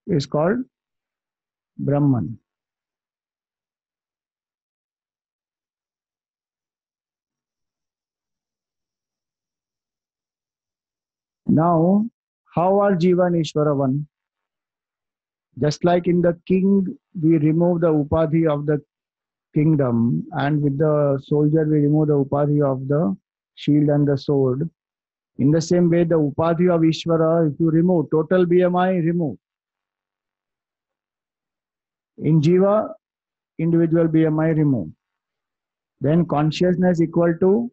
A: is called Brahman. Now, how are Jiva and Ishvara one? Just like in the king, we remove the upadhi of the kingdom, and with the soldier, we remove the upadhi of the shield and the sword. In the same way, the upadhi of Ishvara, if you remove, total BMI, remove. In Jiva, individual BMI, remove. Then consciousness equal to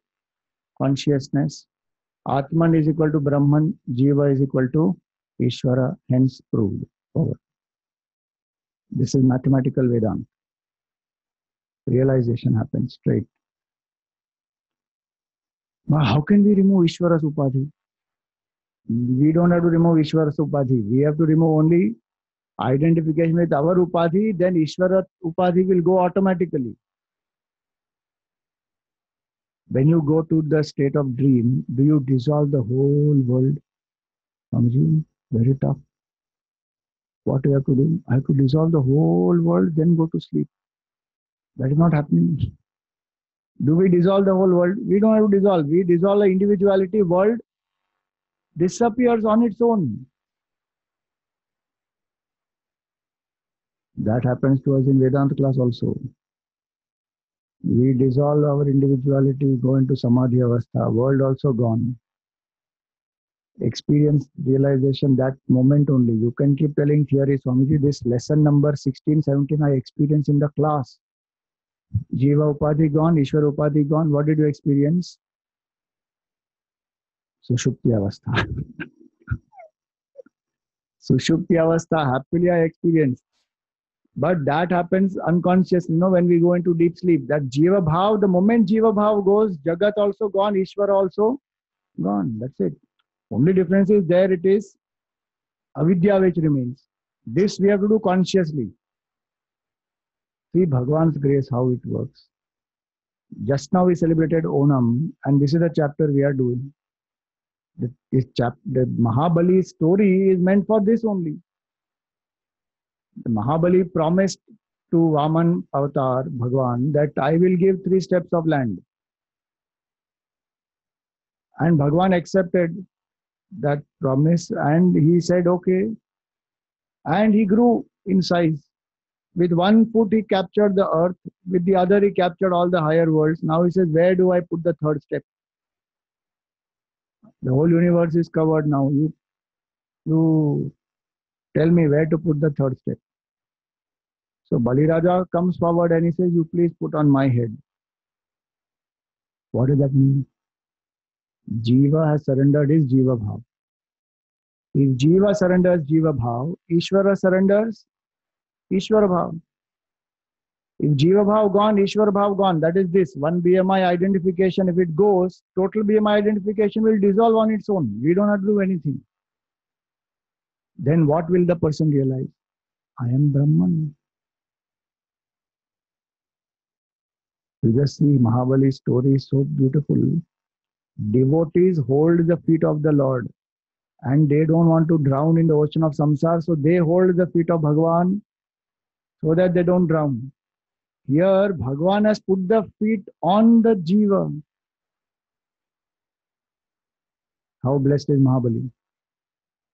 A: consciousness. Atman is equal to Brahman, Jiva is equal to Ishvara, hence proved. Over. This is mathematical Vedanta. Realization happens straight. Now, how can we remove Ishvara's upadhi? We don't have to remove Ishvara's upadhi. We have to remove only identification with our upadhi, then Ishvara upadhi will go automatically. When you go to the state of dream, do you dissolve the whole world? Swamiji, very tough. What do you have to do? I have to dissolve the whole world, then go to sleep. That is not happening. Do we dissolve the whole world? We don't have to dissolve. We dissolve the individuality. World disappears on its own. That happens to us in Vedanta class also. We dissolve our individuality, go into Samadhi Avastha, world also gone. Experience realization that moment only. You can keep telling theory, Swamiji, this lesson number 16, 17 I experienced in the class. Jiva Upadhi gone, Ishvara Upadhi gone. What did you experience? Sushupti Avastha. Sushupti avastha, happily I experience. But that happens unconsciously, when we go into deep sleep. That Jiva Bhav, the moment Jiva Bhav goes, Jagat also gone, Ishvara also gone. That's it. Only difference is there it is avidya which remains. This we have to do consciously. See Bhagwan's grace, how it works. Just now we celebrated Onam, and this is the chapter we are doing. The Mahabali story is meant for this only. The Mahabali promised to Vaman Avatar, Bhagwan, that I will give 3 steps of land. And Bhagwan accepted that promise and he said, okay. And he grew in size. With 1 foot he captured the earth, with the other he captured all the higher worlds. Now he says, where do I put the 3rd step? The whole universe is covered now. You tell me where to put the 3rd step. So Bali Raja comes forward and he says, you please put on my head. What does that mean? Jiva has surrendered his Jiva Bhav. If Jiva surrenders Jiva Bhav, Ishvara surrenders Ishvara Bhav. If Jiva Bhav gone, Ishvara Bhav gone. That is this. One BMI identification, if it goes, total BMI identification will dissolve on its own. We don't have to do anything. Then what will the person realize? I am Brahman. You just see Mahabali's story is so beautiful. Devotees hold the feet of the Lord and they don't want to drown in the ocean of samsara, so they hold the feet of Bhagwan so that they don't drown. Here, Bhagwan has put the feet on the Jiva. How blessed is Mahabali?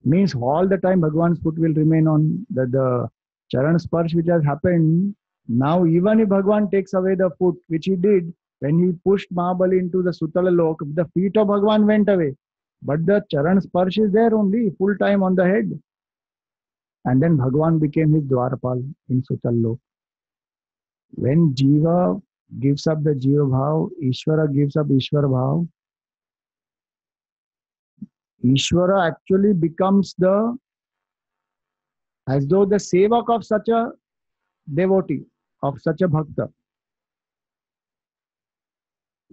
A: Means all the time Bhagwan's foot will remain on the Charan Sparsh which has happened. Now, even if Bhagwan takes away the foot, which he did, when he pushed Mahabali into the Sutala Lok, the feet of Bhagwan went away. But the Charan Sparsh is there only, full time on the head. And then Bhagwan became his Dwarapal in Sutala Lok. When Jiva gives up the Jiva Bhav, Ishvara gives up Ishvara Bhav, Ishvara actually becomes as though the sevak of such a devotee, of such a bhakta.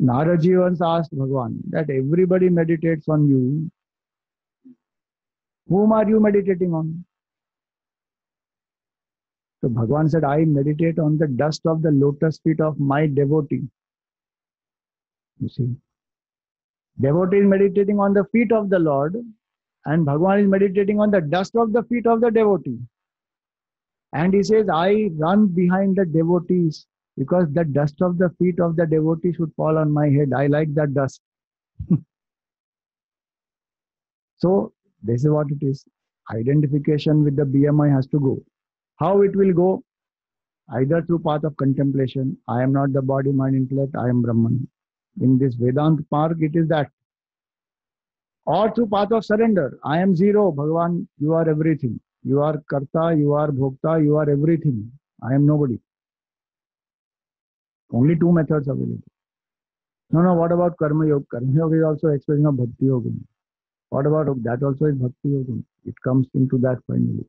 A: Naraji once asked Bhagwan that everybody meditates on you. Whom are you meditating on? So Bhagwan said, I meditate on the dust of the lotus feet of my devotee. You see, devotee is meditating on the feet of the Lord and Bhagwan is meditating on the dust of the feet of the devotee. And he says, I run behind the devotees because the dust of the feet of the devotee should fall on my head. I like that dust. So this is what it is. Identification with the BMI has to go. How it will go? Either through path of contemplation. I am not the body, mind, intellect. I am Brahman. In this Vedanta mark, it is that. Or through path of surrender. I am zero. Bhagavan, you are everything. You are Karta, you are Bhokta, you are everything. I am nobody. Only 2 methods available. No, what about Karma Yoga? Karma Yoga is also expression of Bhakti Yoga. What about that also is Bhakti Yoga? It comes into that finally.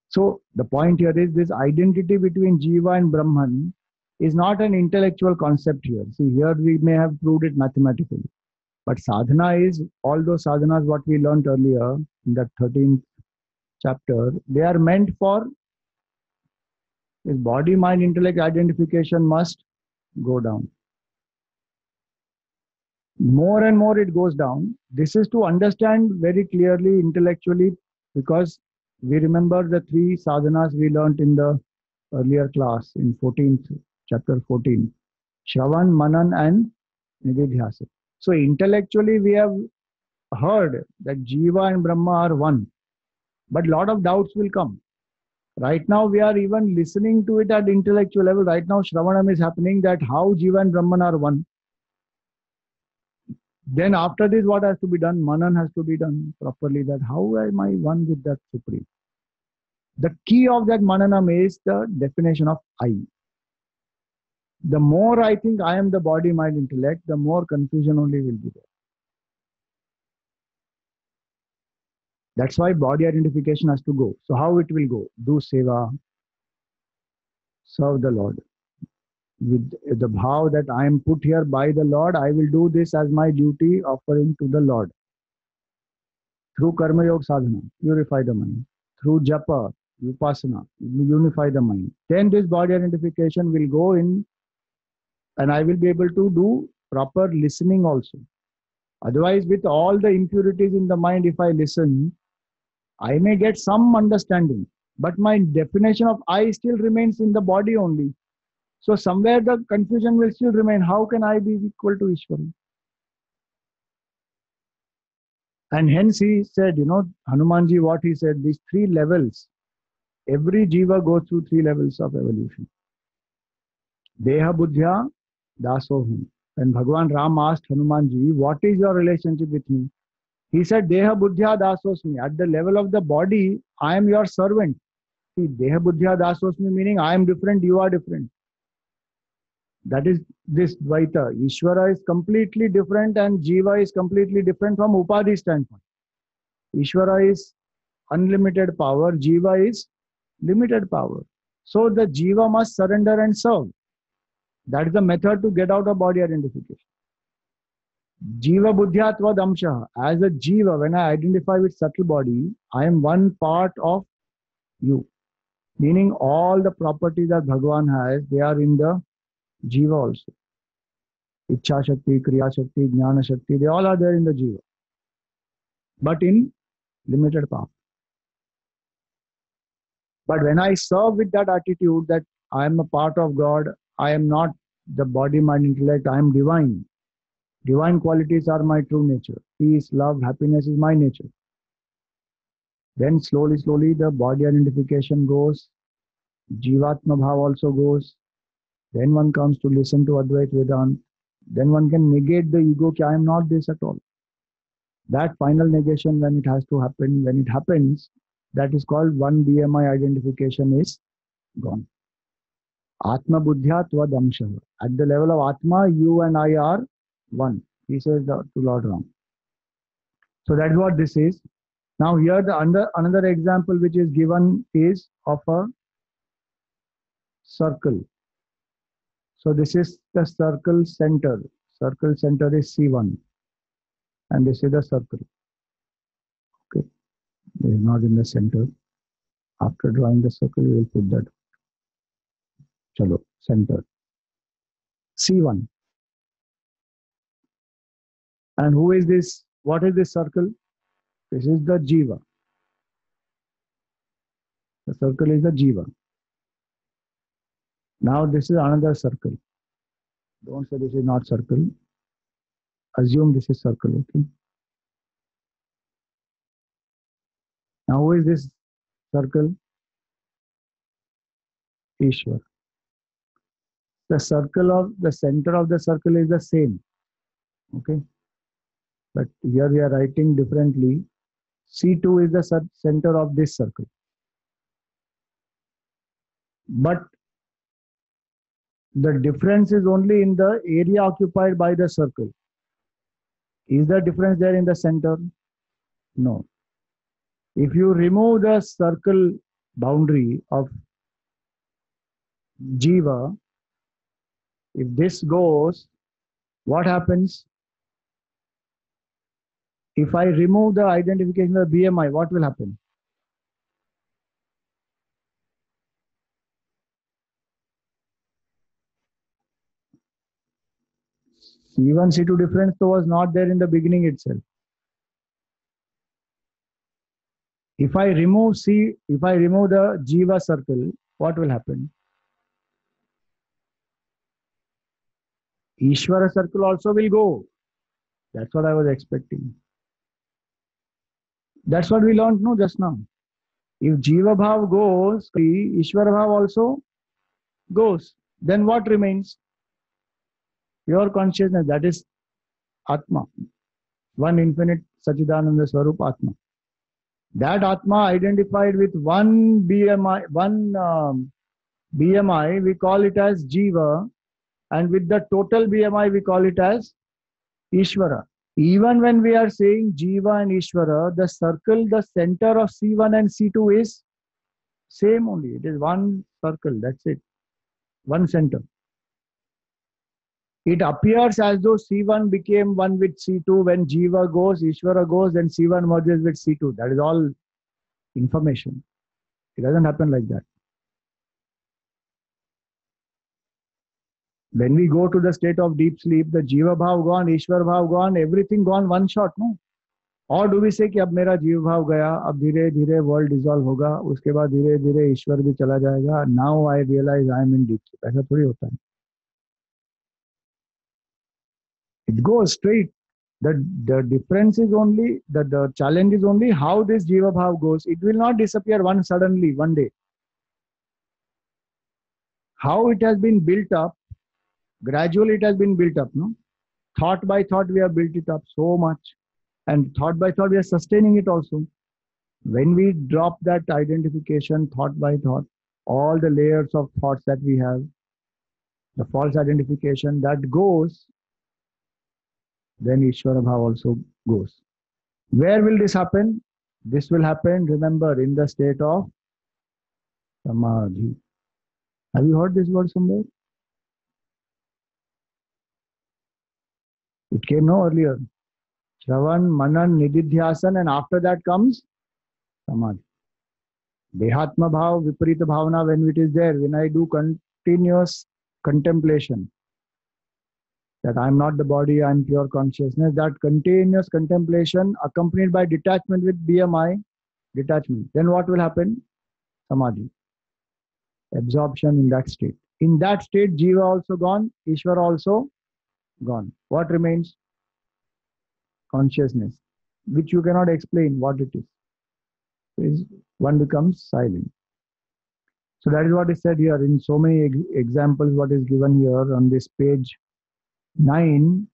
A: So the point here is this identity between Jiva and Brahman is not an intellectual concept here. See, here we may have proved it mathematically. But sadhana is, all those sadhanas what we learned earlier in the 13th chapter, they are meant for this body, mind, intellect identification must go down. More and more it goes down. This is to understand very clearly intellectually, because we remember the 3 sadhanas we learned in the earlier class in 14th, chapter 14. Shravan, Manan and Nididhyasa. So intellectually we have heard that Jiva and Brahma are one. But a lot of doubts will come. Right now we are even listening to it at intellectual level. Right now Shravanam is happening, that how Jiva and Brahman are one. Then after this, what has to be done? Manan has to be done properly, that how am I one with that Supreme? The key of that Mananam is the definition of I. The more I think I am the body, mind, intellect, the more confusion only will be there. That's why body identification has to go. So how it will go? Do seva, serve the Lord. With the bhav that I am put here by the Lord, I will do this as my duty, offering to the Lord. Through karma yoga sadhana, purify the mind. Through japa, vipassana, unify the mind. Then this body identification will go in, and I will be able to do proper listening also. Otherwise, with all the impurities in the mind, if I listen, I may get some understanding, but my definition of I still remains in the body only. So somewhere the confusion will still remain. How can I be equal to Ishvara? And hence he said, Hanumanji, what he said, these three levels, every jiva goes through three levels of evolution. Deha buddhya dasoham. When Bhagavan Ram asked Hanumanji, what is your relationship with me? He said, Deha buddhya dasosmi. At the level of the body, I am your servant. See, Deha buddhya dasosmi meaning I am different, you are different. That is this Dvaita. Ishvara is completely different and Jiva is completely different from Upadhi standpoint. Ishvara is unlimited power, Jiva is limited power. So the Jiva must surrender and serve. That is the method to get out of body identification. Jiva buddhyatva damsha. As a Jiva, when I identify with subtle body, I am one part of you. Meaning all the properties that Bhagavan has, they are in the Jiva also. Ichha Shakti, Kriya Shakti, Jnana Shakti, they all are there in the Jiva. But in limited power. But when I serve with that attitude that I am a part of God, I am not the body, mind, intellect, I am divine. Divine qualities are my true nature. Peace, love, happiness is my nature. Then slowly, slowly the body identification goes. Jivatma bhav also goes. Then one comes to listen to Advaita Vedanta. Then one can negate the ego, I am not this at all. That final negation, when it has to happen, when it happens, that is called one BMI identification is gone. Atma buddhya tva damsha. At the level of Atma, you and I are one. He says to Lord Ram. So that's what this is. Now here the another example which is given is of a circle. So this is the circle center. Circle center is C1. And this is the circle. Okay. It is not in the center. After drawing the circle, we will put that. Chalo, center. C1. And who is this? What is this circle? This is the Jiva. The circle is the Jiva. Now this is another circle. Don't say this is not circle. Assume this is circle, okay? Now who is this circle? Ishwar. The circle of the center of the circle is the same, okay? But here we are writing differently. C2 is the center of this circle. But the difference is only in the area occupied by the circle. Is the difference there in the center? No. If you remove the circle boundary of Jiva, if this goes, what happens? If I remove the identification of BMI, what will happen? C1, C2 difference was not there in the beginning itself. If I remove the Jiva circle, what will happen? Ishvara circle also will go. That's what I was expecting. That's what we learned just now. If Jiva Bhav goes, Ishvara Bhav also goes. Then what remains? Pure consciousness, that is Atma. One infinite Sachidananda Swarup Atma. That Atma identified with one BMI, we call it as Jiva. And with the total BMI, we call it as Ishvara. Even when we are saying Jiva and Ishvara, the circle, the center of C1 and C2 is same only. It is one circle. That's it. One center. It appears as though C1 became one with C2 when Jiva goes, Ishvara goes, then C1 merges with C2. That is all information. It doesn't happen like that. When we go to the state of deep sleep, the Jiva Bhav gone, Ishwar Bhav gone, everything gone one shot, no? और do we से कि अब मेरा जीव भाव गया, अब धीरे धीरे वर्ल्ड डिसॉल्व होगा, उसके बाद धीरे धीरे ईश्वर भी चला जाएगा, now I realise I am in deep sleep. ऐसा थोड़ी होता है. It goes straight. The difference is only, the challenge is only how this Jiva Bhav goes. It will not disappear suddenly, one day. How it has been built up, gradually it has been built up, no? Thought by thought we have built it up so much. And thought by thought we are sustaining it also. When we drop that identification thought by thought, all the layers of thoughts that we have, the false identification that goes, then Ishvara Bhav also goes. Where will this happen? This will happen, remember, in the state of Samadhi. Have you heard this word somewhere? It came no earlier. Shravan, Manan, Nididhyasan, and after that comes Samadhi. Dehatma Bhav, Viparita Bhavana, when it is there, when I do continuous contemplation, that I am not the body, I am pure consciousness, that continuous contemplation accompanied by detachment with BMI, detachment. Then what will happen? Samadhi. Absorption in that state. In that state, Jiva also gone, Ishvara also gone. What remains? Consciousness, which you cannot explain what it is. One becomes silent. So that is what is said here in so many examples. What is given here on this page 9,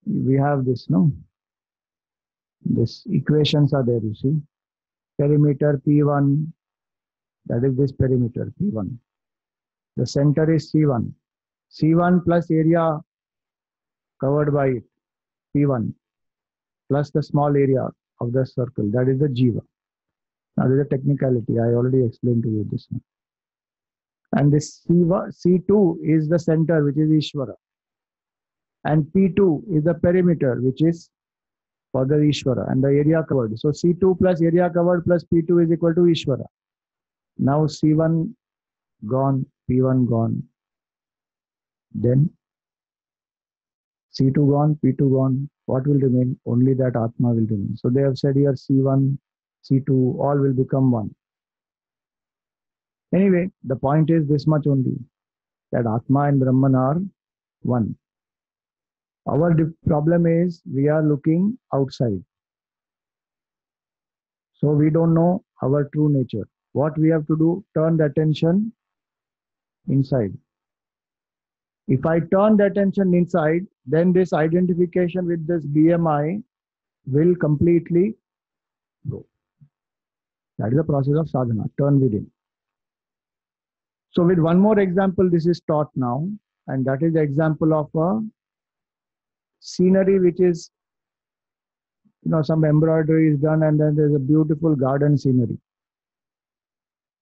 A: we have this, no? This equations are there, you see. Perimeter P1, that is this perimeter P1. The center is C1. C1 plus area covered by it, P1, plus the small area of the circle, that is the Jiva. Now there is a technicality, I already explained to you this one. And this C2 is the center, which is Ishvara. And P2 is the perimeter, which is for the Ishvara, and the area covered. So C2 plus area covered plus P2 is equal to Ishvara. Now C1 gone, P1 gone. Then C2 gone, P2 gone. What will remain? Only that Atma will remain. So they have said here C1, C2, all will become one. Anyway, the point is this much only, that Atma and Brahman are one. Our problem is we are looking outside. So we don't know our true nature. What we have to do? Turn the attention inside. If I turn the attention inside, then this identification with this BMI will completely go. That is the process of sadhana, turn within. So with one more example, this is taught now, and that is the example of a scenery which is, some embroidery is done, and then there's a beautiful garden scenery.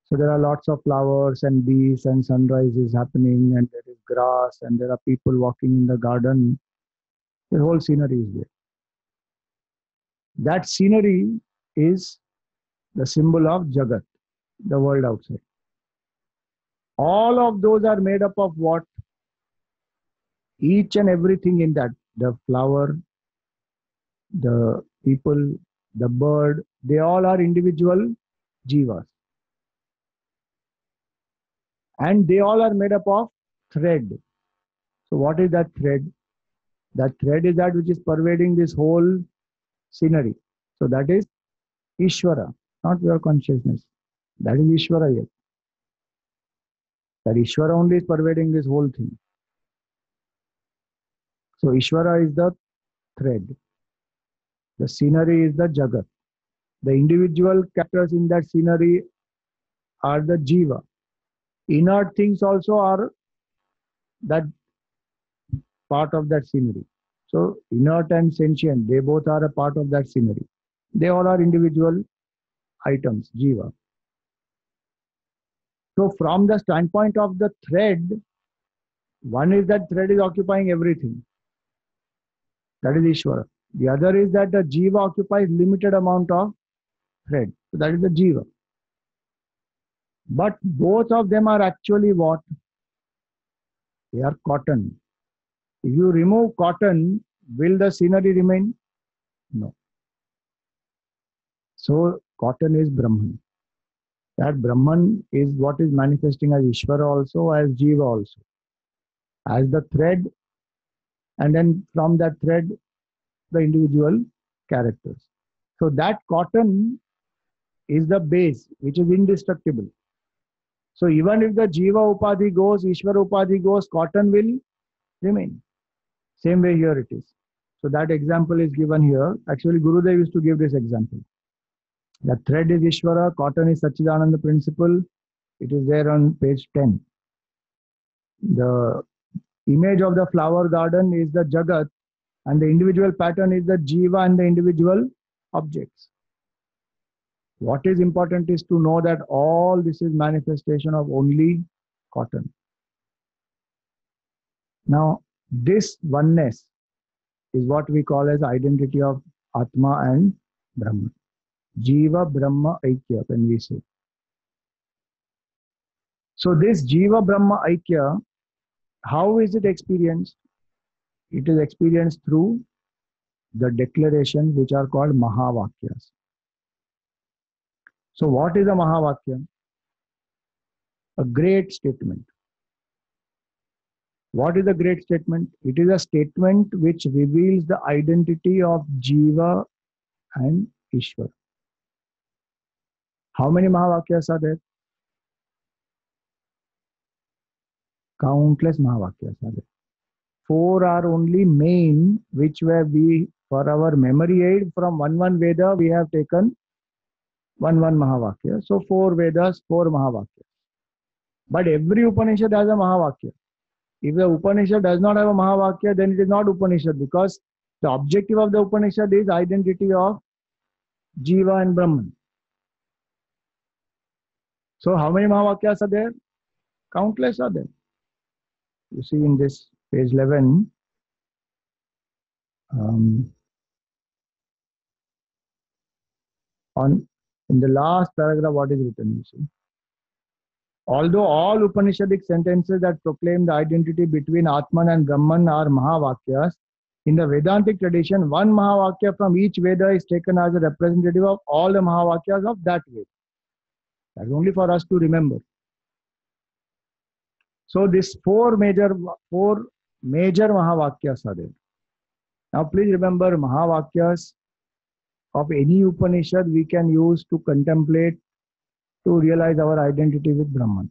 A: So there are lots of flowers and bees and sunrise is happening, and there is grass and there are people walking in the garden. The whole scenery is there. That scenery is the symbol of Jagat, the world outside. All of those are made up of what? Each and everything in that, the flower, the people, the bird, they all are individual jivas. And they all are made up of thread. So what is that thread? That thread is that which is pervading this whole scenery. So that is Ishvara, not your consciousness. That is Ishvara yet. That Ishvara only is pervading this whole thing. So Ishvara is the thread. The scenery is the Jagat. The individual characters in that scenery are the Jiva. Inert things also are that part of that scenery. So inert and sentient, they both are a part of that scenery. They all are individual items, jiva. So from the standpoint of the thread, one is that thread is occupying everything. That is Ishvara. The other is that the jiva occupies limited amount of thread. So that is the jiva. But both of them are actually what? They are cotton. If you remove cotton, will the scenery remain? No. So cotton is Brahman. That Brahman is what is manifesting as Ishvara also, as Jiva also. As the thread, and then from that thread, the individual characters. So that cotton is the base, which is indestructible. So even if the Jiva Upadhi goes, Ishvara Upadhi goes, cotton will remain. Same way here it is. So that example is given here. Actually, Gurudev used to give this example. The thread is Ishvara, cotton is Satchidananda principle. It is there on page 10. The image of the flower garden is the Jagat, and the individual pattern is the Jiva and the individual objects. What is important is to know that all this is manifestation of only cotton. Now, this oneness is what we call as identity of Atma and Brahman. Jiva Brahma Aikya, when we say. So this Jiva Brahma Aikya, how is it experienced? It is experienced through the declarations which are called Mahavakyas. So what is a Mahavakya? A great statement. What is a great statement? It is a statement which reveals the identity of Jiva and Ishvara. How many Mahavakyas are there? Countless Mahavakyas are there. 4 are only main, which were we, for our memory aid, from one Veda, we have taken one Mahavakya. So 4 Vedas, 4 Mahavakyas. But every Upanishad has a Mahavakya. If the Upanishad does not have a Mahavakya, then it is not Upanishad, because the objective of the Upanishad is identity of Jiva and Brahman. So how many Mahavakyas are there? Countless are there. You see in this page 11, in the last paragraph, what is written, you see. Although all Upanishadic sentences that proclaim the identity between Atman and Brahman are Mahavakyas, in the Vedantic tradition, one Mahavakya from each Veda is taken as a representative of all the Mahavakyas of that Veda. That's only for us to remember. So these four major Mahavakyas are there. Now please remember, Mahavakyas of any Upanishad we can use to contemplate, to realize our identity with Brahman.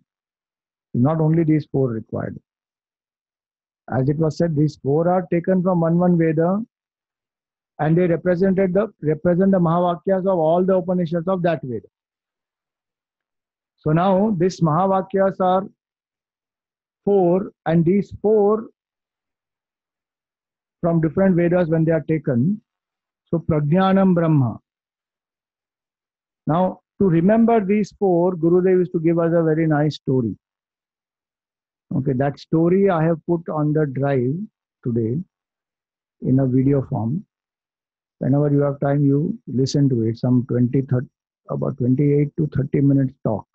A: Not only these 4 required. As it was said, these 4 are taken from one Veda, and they represent the Mahavakyas of all the Upanishads of that Veda. So now these Mahavakyas are 4, and these 4 from different Vedas when they are taken. So Prajnanam Brahma. Now to remember these 4, Gurudev used to give us a very nice story. Okay, that story I have put on the drive today in a video form. Whenever you have time, you listen to it. Some about 28 to 30 minutes talk.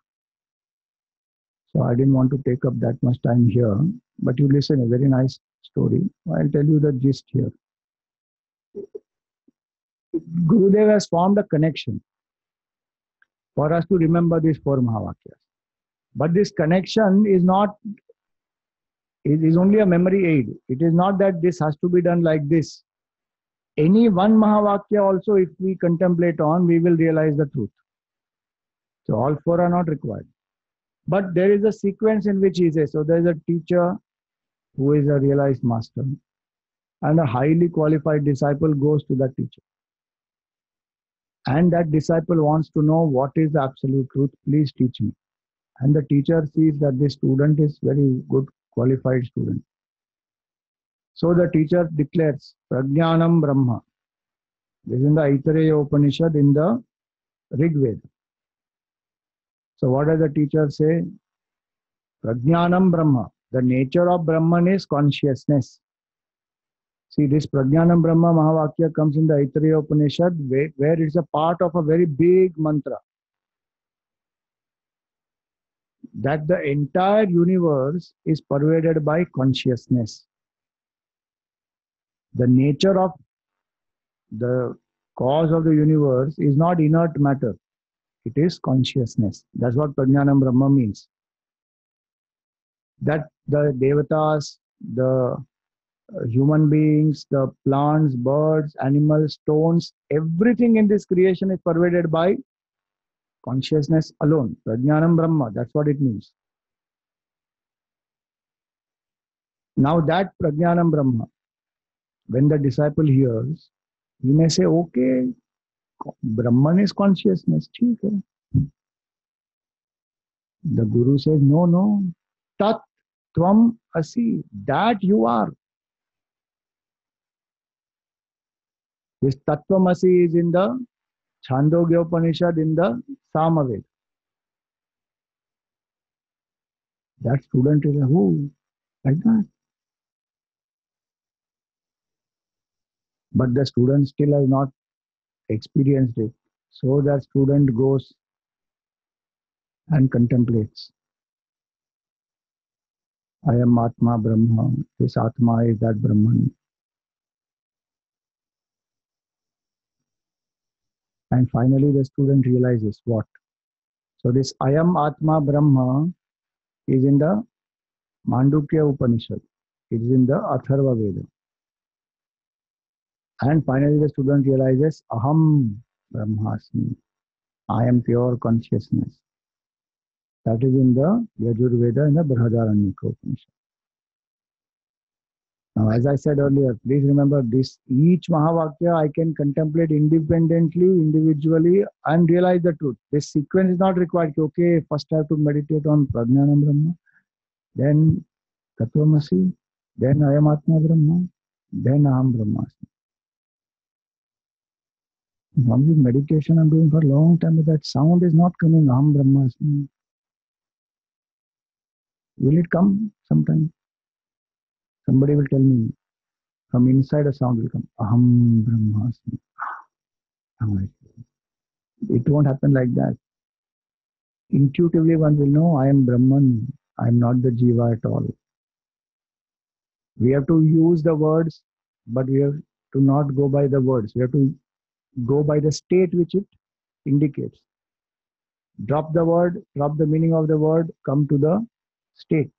A: So I didn't want to take up that much time here, but you listen, a very nice story. I'll tell you the gist here. Gurudev has formed a connection for us to remember these 4 Mahavakyas. But this connection is not, it is only a memory aid. It is not that this has to be done like this. Any one Mahavakya also, if we contemplate on, we will realize the truth. So all 4 are not required. But there is a sequence in which he says, so there is a teacher who is a realized master, and a highly qualified disciple goes to that teacher. And that disciple wants to know, what is the absolute truth? Please teach me. And the teacher sees that this student is very good, qualified student. So the teacher declares Prajnanam Brahma. This is in the Aitareya Upanishad in the Rig Veda. So what does the teacher say? Prajnanam Brahma. The nature of Brahman is consciousness. See, this Prajnanam Brahma Mahavakya comes in the Aitareya Upanishad where it's a part of a very big mantra. That the entire universe is pervaded by consciousness. The nature of the cause of the universe is not inert matter. It is consciousness. That's what Prajnanam Brahma means. That the devatas, the human beings, the plants, birds, animals, stones, everything in this creation is pervaded by consciousness alone. Prajnanam Brahma, that's what it means. Now that Prajnanam Brahma, when the disciple hears, he may say, okay, Brahman is consciousness. The Guru says, no, Tat Tvam Asi, that you are. This Tattvam Asi is in the Chandogya Upanishad in the Samaveda. That student is who? Like that. But the student still has not experienced it. So that student goes and contemplates. I am Atma Brahma. This Atma is that Brahman. And finally the student realizes what? So this I am Atma Brahma is in the Mandukya Upanishad. It is in the Atharva Veda. And finally the student realizes Aham Brahmasmi. I am pure consciousness. That is in the Yajurveda in the Brihadaranyaka Upanishad. Now, as I said earlier, please remember this, each Mahavakya I can contemplate independently, individually, and realize the truth. This sequence is not required. Okay, first I have to meditate on Prajnanam Brahma, then Tattvamasi, then Ayam Atma Brahma, then Aham Brahmasmi. From this meditation I'm doing for a long time, but that sound is not coming, Aham Brahmasmi. Will it come sometime? Somebody will tell me, from inside a sound will come, Aham Brahmasmi. It won't happen like that. Intuitively one will know, I am Brahman, I am not the Jiva at all. We have to use the words, but we have to not go by the words. We have to go by the state which it indicates. Drop the word, drop the meaning of the word, come to the state.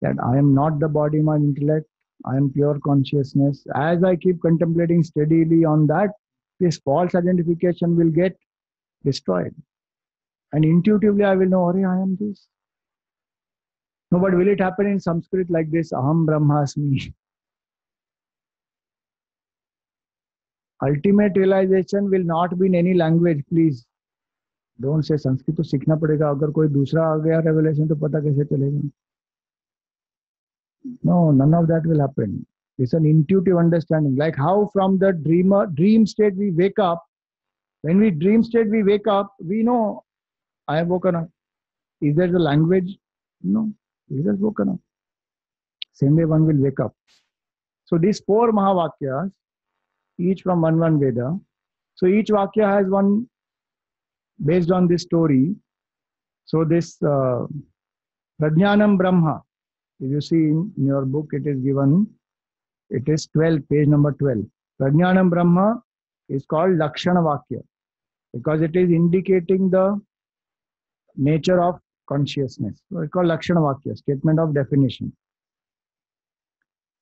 A: That I am not the body, mind, intellect, I am pure consciousness. As I keep contemplating steadily on that, this false identification will get destroyed. And intuitively I will know, I am this. No, but will it happen in Sanskrit like this? Aham Brahmasmi. Ultimate realization will not be in any language, please. Don't say Sanskrit to सीखना पड़ेगा. अगर कोई दूसरा आ गया revelation तो पता कैसे चलेगा? No, none of that will happen. It's an intuitive understanding. Like how from the dream state we wake up. When we dream state we wake up, we know I have woken up. Is there the language? No, we just woken up. Same way one will wake up. So these 4 Mahavakyas, each from one Veda. So each Vakya has one based on this story. So this Prajnanam Brahma, if you see in your book, it is given, it is 12, page number 12. Prajnanam Brahma is called Lakshana Vakya because it is indicating the nature of consciousness. So it's called Lakshana Vakya, statement of definition.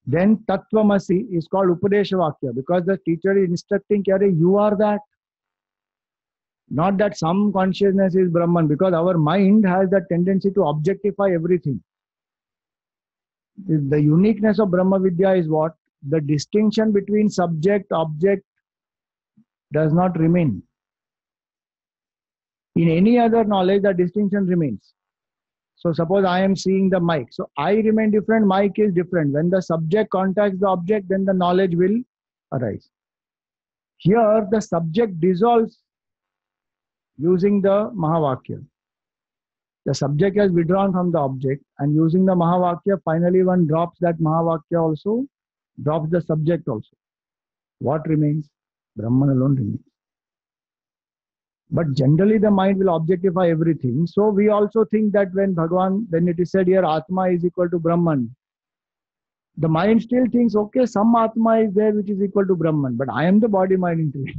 A: Then Tattvamasi is called Upadesha Vakya because the teacher is instructing, you are that. Not that some consciousness is Brahman, because our mind has the tendency to objectify everything. The uniqueness of Brahma Vidya is what? The distinction between subject, object does not remain. In any other knowledge, the distinction remains. So suppose I am seeing the mic. So I remain different, mic is different. When the subject contacts the object, then the knowledge will arise. Here the subject dissolves using the Mahavakya. The subject has withdrawn from the object, and using the Mahavakya, finally one drops that Mahavakya also, drops the subject also. What remains? Brahman alone remains. But generally the mind will objectify everything. So we also think that when Bhagavan, when it is said here Atma is equal to Brahman, the mind still thinks, okay, some Atma is there which is equal to Brahman, but I am the body mind intellect.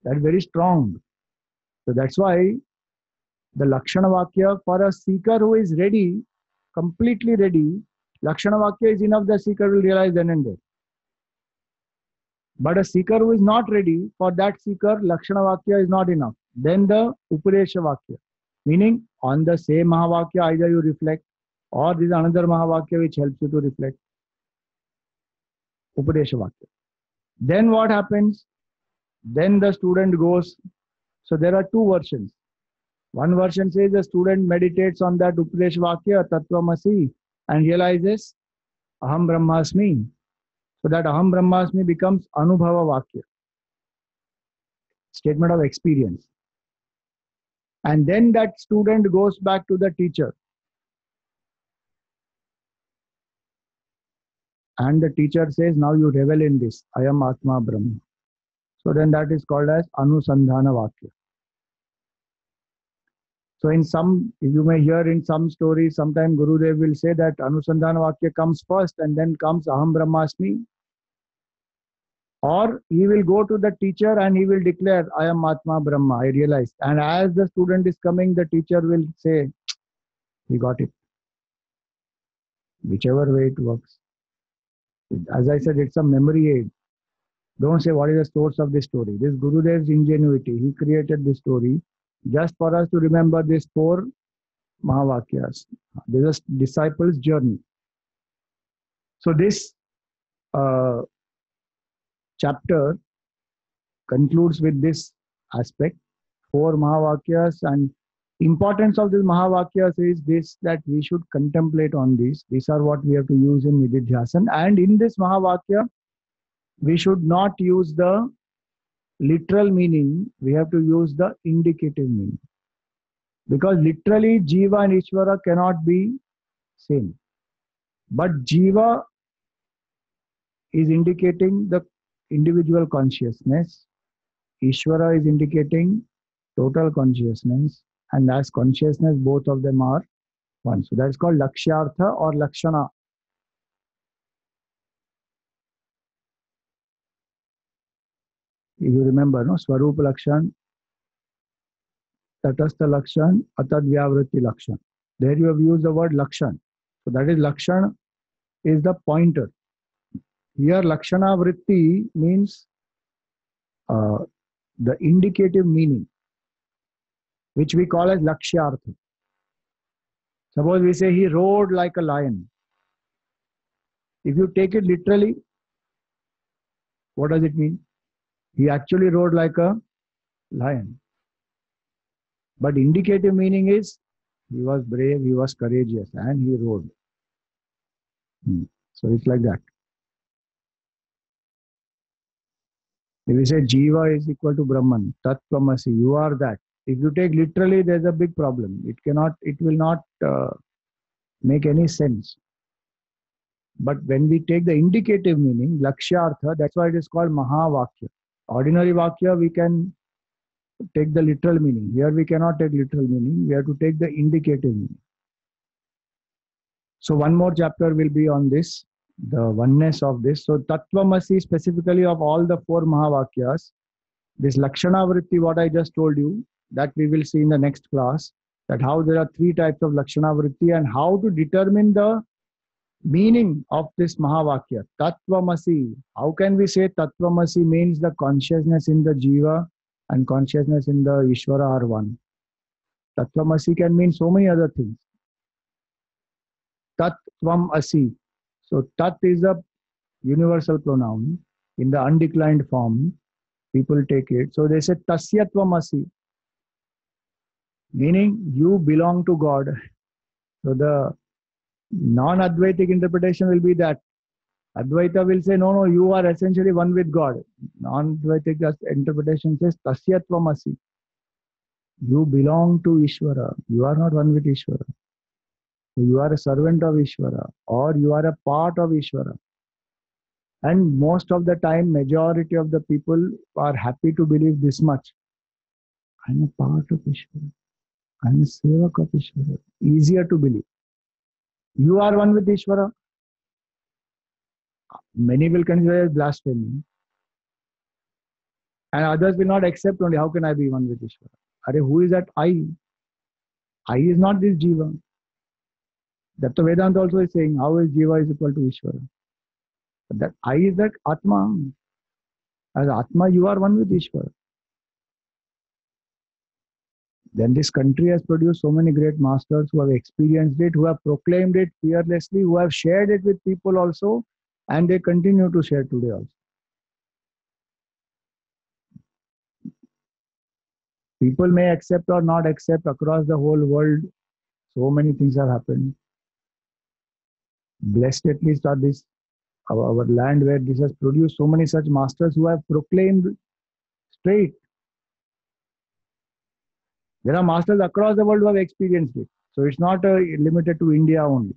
A: That's very strong. So that's why the Lakshana Vakya for a seeker who is ready, completely ready, Lakshana Vakya is enough, the seeker will realize then and there. But a seeker who is not ready, for that seeker, Lakshana Vakya is not enough. Then the Upadesha Vakya, meaning on the same Mahavakya, either you reflect or there is another Mahavakya which helps you to reflect. Upadesha Vakya. Then what happens? Then the student goes. So there are two versions. One version says the student meditates on that Upadesha Vakya, Tattvamasi, and realizes Aham Brahmasmi. So that Aham Brahmasmi becomes Anubhava Vakya, statement of experience. And then that student goes back to the teacher. And the teacher says, now you revel in this, I am Atma Brahma. So then that is called as Anusandhana Vakya. So in some, you may hear in some stories, sometimes Gurudev will say that Anusandhana Vakya comes first and then comes Aham Brahmasmi. Or he will go to the teacher and he will declare, I am Atma Brahma, I realize. And as the student is coming, the teacher will say, he got it. Whichever way it works. As I said, it's a memory aid. Don't say what is the source of this story. This Gurudev's ingenuity. He created this story just for us to remember these four Mahavakyas. This is a disciple's journey. So this chapter concludes with this aspect, four Mahavakyas, and importance of this Mahavakyas is this, that we should contemplate on these. These are what we have to use in Nididhyasan. And in this Mahavakya, we should not use the literal meaning, we have to use the indicative meaning. Because literally Jiva and Ishvara cannot be same. But Jiva is indicating the individual consciousness. Ishvara is indicating total consciousness. And as consciousness, both of them are one. So that is called Lakshyartha or Lakshana. You remember, no? Swarup Lakshan, Tatastha Lakshan, Atadvyavritti Lakshan. There you have used the word Lakshan. So that is Lakshan is the pointer. Here Lakshana Vritti means the indicative meaning, which we call as Lakshyartha. Suppose we say he roared like a lion. If you take it literally, what does it mean? He actually roared like a lion. But indicative meaning is he was brave, he was courageous, and he roared. So it's like that. If we say Jiva is equal to Brahman, Tattvamasi, you are that. If you take literally, there's a big problem. It will not make any sense. But when we take the indicative meaning, Lakshyartha, that's why it is called Mahavakya. Ordinary Vakya, we can take the literal meaning. Here we cannot take literal meaning. We have to take the indicative meaning. So one more chapter will be on this, the oneness of this. So Tattvamasi, specifically of all the four Mahavakyas, this Lakshana Vritti, what I just told you, that we will see in the next class, that how there are three types of Lakshana Vritti and how to determine the meaning of this Mahavakya. Tattvamasi. How can we say Tattvamasi means the consciousness in the Jiva and consciousness in the Ishvara are one? Tattvamasi can mean so many other things. Tattvam-asi. So Tat is a universal pronoun in the undeclined form. People take it. So they say Tasyatvam-asi, meaning you belong to God. So the non-Advaitic interpretation will be that Advaita will say, no, you are essentially one with God. Non-Advaitic interpretation says, Tasyatvamasi. You belong to Ishvara. You are not one with Ishvara. You are a servant of Ishvara, or you are a part of Ishvara. And most of the time, majority of the people are happy to believe this much. I'm a part of Ishvara. I'm a sevak of Ishvara. Easier to believe. You are one with Ishvara. Many will consider it blasphemy. And others will not accept only, how can I be one with Ishvara? Are, who is that I? I is not this Jiva. Datta Vedanta also is saying, how is Jiva is equal to Ishvara? But that I is that Atma. As Atma, you are one with Ishvara. Then this country has produced so many great masters who have experienced it, who have proclaimed it fearlessly, who have shared it with people also, and they continue to share today also. People may accept or not accept across the whole world. So many things have happened. Blessed at least are this our land where this has produced so many such masters who have proclaimed straight. There are masters across the world who have experienced it. So it's not limited to India only.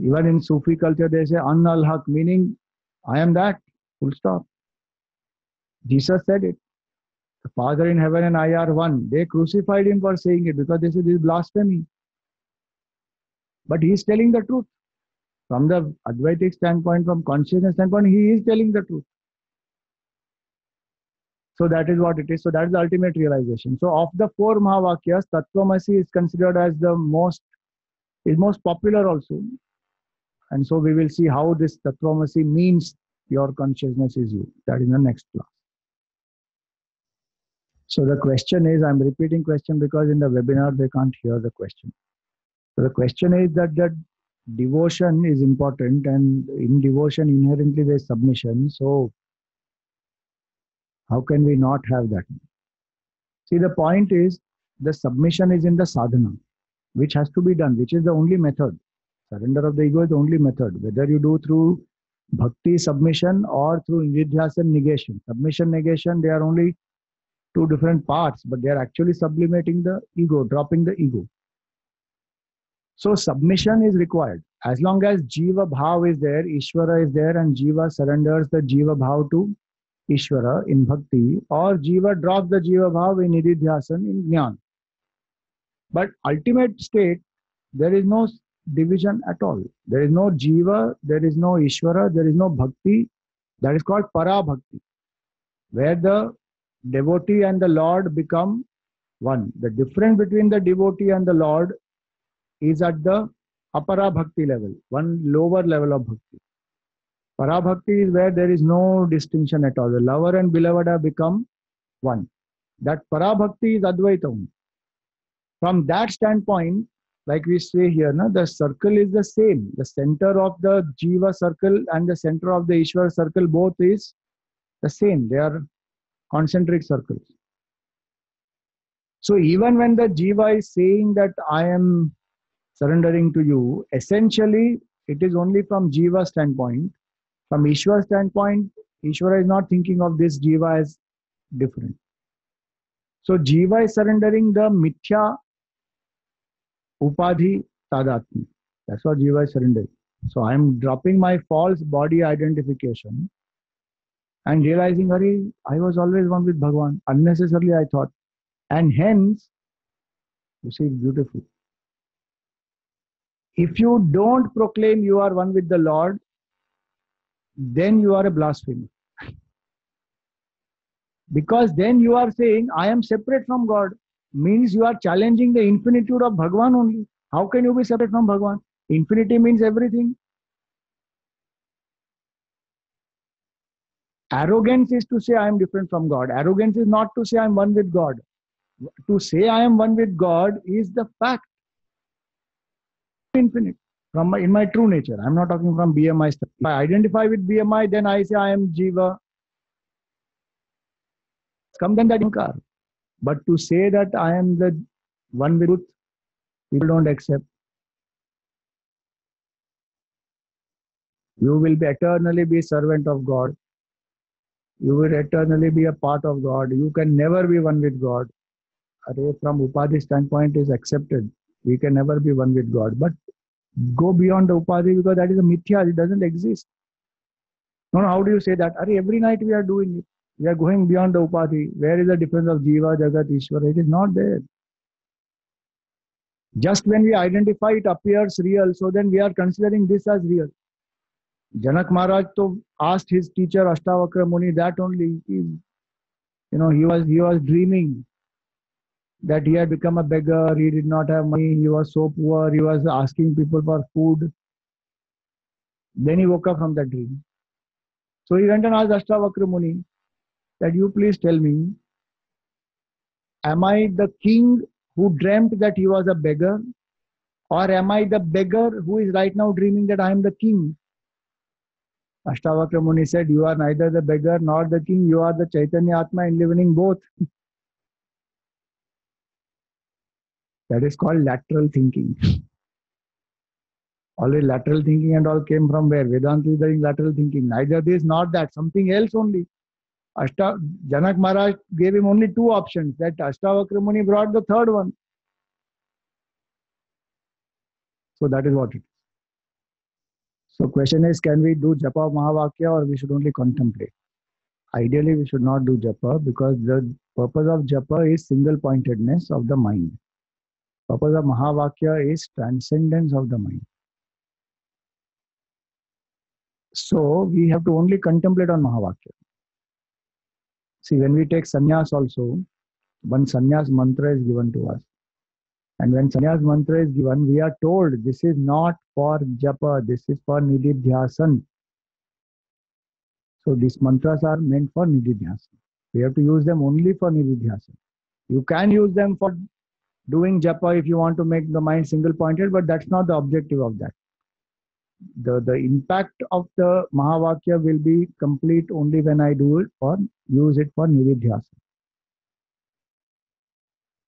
A: Even in Sufi culture, they say, An al-Haq, meaning, I am that, full stop. Jesus said it. The Father in heaven and I are one. They crucified him for saying it because they said this is blasphemy. But he is telling the truth. From the Advaitic standpoint, from consciousness standpoint, he is telling the truth. So that is what it is. So that is the ultimate realization. So of the four Mahavakyas, Tattvamasi is considered as the most popular also. And so we will see how this Tattvamasi means pure consciousness is you. That is in the next class. So the question is, I'm repeating question because in the webinar they can't hear the question. So the question is that devotion is important, and in devotion inherently there is submission. So how can we not have that? See, the point is the submission is in the sadhana, which has to be done, which is the only method. Surrender of the ego is the only method, whether you do through bhakti submission or through nididhyasana negation. Submission, negation, they are only two different parts, but they are actually sublimating the ego, dropping the ego. So submission is required. As long as Jiva Bhav is there, Ishvara is there, and Jiva surrenders the Jiva Bhav to Ishvara in bhakti, or Jiva drops the Jiva Bhav in nididhyasana, in jnana. But ultimate state, there is no division at all. There is no Jiva, there is no Ishvara, there is no bhakti. That is called para bhakti, where the devotee and the Lord become one. The difference between the devotee and the Lord is at the apara bhakti level, one lower level of bhakti. Para bhakti is where there is no distinction at all. The lover and beloved have become one. That para bhakti is Advaita. From that standpoint, like we say here, the circle is the same. The center of the Jiva circle and the center of the Ishvara circle both is the same. They are concentric circles. So even when the Jiva is saying that I am surrendering to you, essentially it is only from Jiva standpoint. From Ishvara standpoint, Ishvara is not thinking of this Jiva as different. So Jiva is surrendering the Mithya Upadhi Tadatmi. That's what Jiva is surrendering. So I am dropping my false body identification and realizing, Hari, I was always one with Bhagavan. Unnecessarily I thought. And hence, you see, beautiful. If you don't proclaim you are one with the Lord, then you are a blasphemer. Because then you are saying, I am separate from God. Means you are challenging the infinitude of Bhagavan only. How can you be separate from Bhagavan? Infinity means everything. Arrogance is to say I am different from God. Arrogance is not to say I am one with God. To say I am one with God is the fact. Infinite. In my true nature. I am not talking from BMI stuff. If I identify with BMI, then I say I am Jiva. Come then that inkar. But to say that I am the one with truth, People don't accept. You will be eternally be servant of God. You will eternally be a part of God. You can never be one with God. From Upadhi standpoint is accepted. We can never be one with God. But go beyond the Upadhi because that is a mithya. It doesn't exist. No, how do you say that? Every night we are doing it. We are going beyond the Upadhi. Where is the difference of Jiva, Jagat, Ishvara? It is not there. Just when we identify it appears real, so then we are considering this as real. Janak Maharaj asked his teacher Ashtavakra Muni that only. He was dreaming that he had become a beggar. He did not have money. He was so poor. He was asking people for food. Then he woke up from that dream. So he went and asked Ashtavakra Muni that you please tell me, am I the king who dreamt that he was a beggar? Or am I the beggar who is right now dreaming that I am the king? Ashtavakra Muni said, you are neither the beggar nor the king. You are the Chaitanya Atma enlivening both. That is called lateral thinking. Already lateral thinking and all came from where? Vedanta is doing lateral thinking. Neither this nor that. Something else only. Janak Maharaj gave him only two options. That Ashtavakra Muni brought the third one. So that is what it is. So question is, can we do japa of Mahavakya or we should only contemplate? Ideally, we should not do japa because the purpose of japa is single pointedness of the mind. Purpose of Mahavakya is transcendence of the mind. So we have to only contemplate on Mahavakya. See, when we take sannyas also, one sannyas mantra is given to us. And when sannyas mantra is given, we are told this is not for japa, this is for nididhyasan. So these mantras are meant for nididhyasan. We have to use them only for nididhyasan. You can use them for doing japa if you want to make the mind single pointed, but that's not the objective of that. The impact of the Mahavakya will be complete only when I do it or use it for nididhyasan.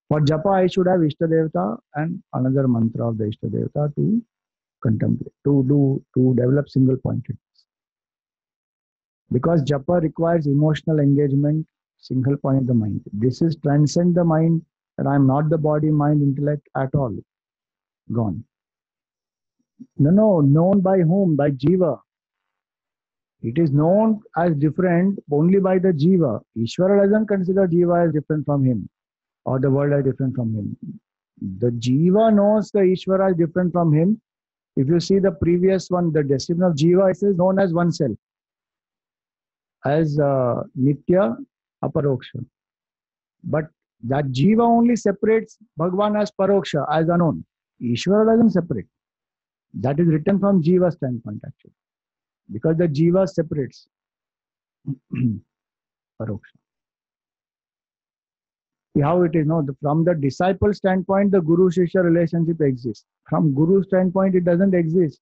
A: For japa, I should have Ishtadevata and another mantra of the Ishtadevata to contemplate, to develop single pointedness. Because japa requires emotional engagement, single point the mind. This is transcend the mind, and I am not the body, mind, intellect at all. Gone. No, known by whom? By jiva. It is known as different only by the jiva. Ishvara doesn't consider jiva as different from him or the world as different from him. The jiva knows the Ishvara is different from him. If you see the previous one, the description of jiva, it is known as oneself, as nitya aparoksha. But that jiva only separates Bhagwan as paroksha, as unknown. Ishvara doesn't separate. That is written from jiva standpoint actually. Because the jiva separates paroksha. See how it is. No, from the disciple standpoint, the guru-shishya relationship exists. From guru standpoint, it doesn't exist.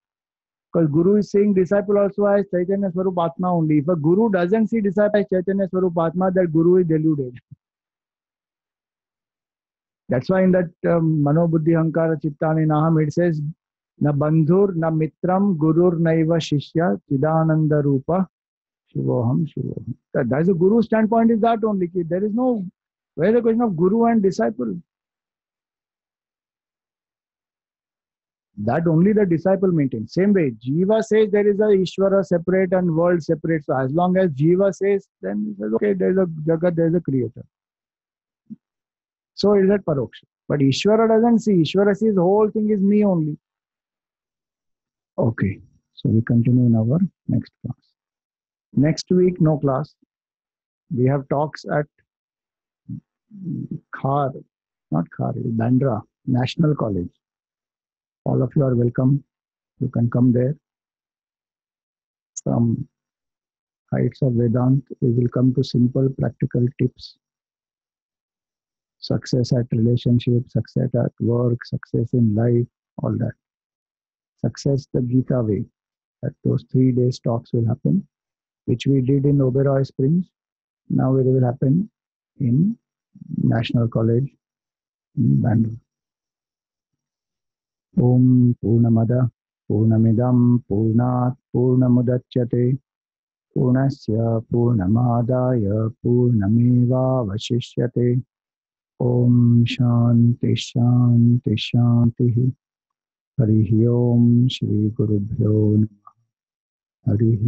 A: Because guru is seeing disciple also as Chaitanya Swarup Atma only. If a guru doesn't see disciple as Chaitanya Swarup Atma, that guru is deluded. That's why in that Mano Buddhi Hankara Chittani Naham, it says, Na bandhur, na mitram, gurur naiva shishya, chidananda rupa, shivoham, shivoham. That's the guru standpoint is that only. There is no, where is the question of guru and disciple? That only the disciple maintains. Same way, Jiva says there is a Ishvara separate and world separate. So as long as Jiva says, then he says, okay, there is a Jagat, there is a creator. So it is at Paroksha. But Ishvara doesn't see. Ishvara sees the whole thing is me only. Okay. So we continue in our next class. Next week, no class. We have talks at Bandra National College. All of you are welcome. You can come there. From heights of Vedant, we will come to simple practical tips. Success at relationship, success at work, success in life, all that. Success the Gita way. That those 3 days talks will happen, which we did in Oberoi Springs. Now it will happen in National College in Bandra. ॐ पूर्णमदः पूर्णमिदं पूर्णात् पूर्णमुदच्यते पूर्णस्य पूर्णमादाय पूर्णमेवावशिष्यते। ॐ शान्ति शान्ति शान्तिः। हरिः ओम श्री गुरुभ्यो नमः। हरिः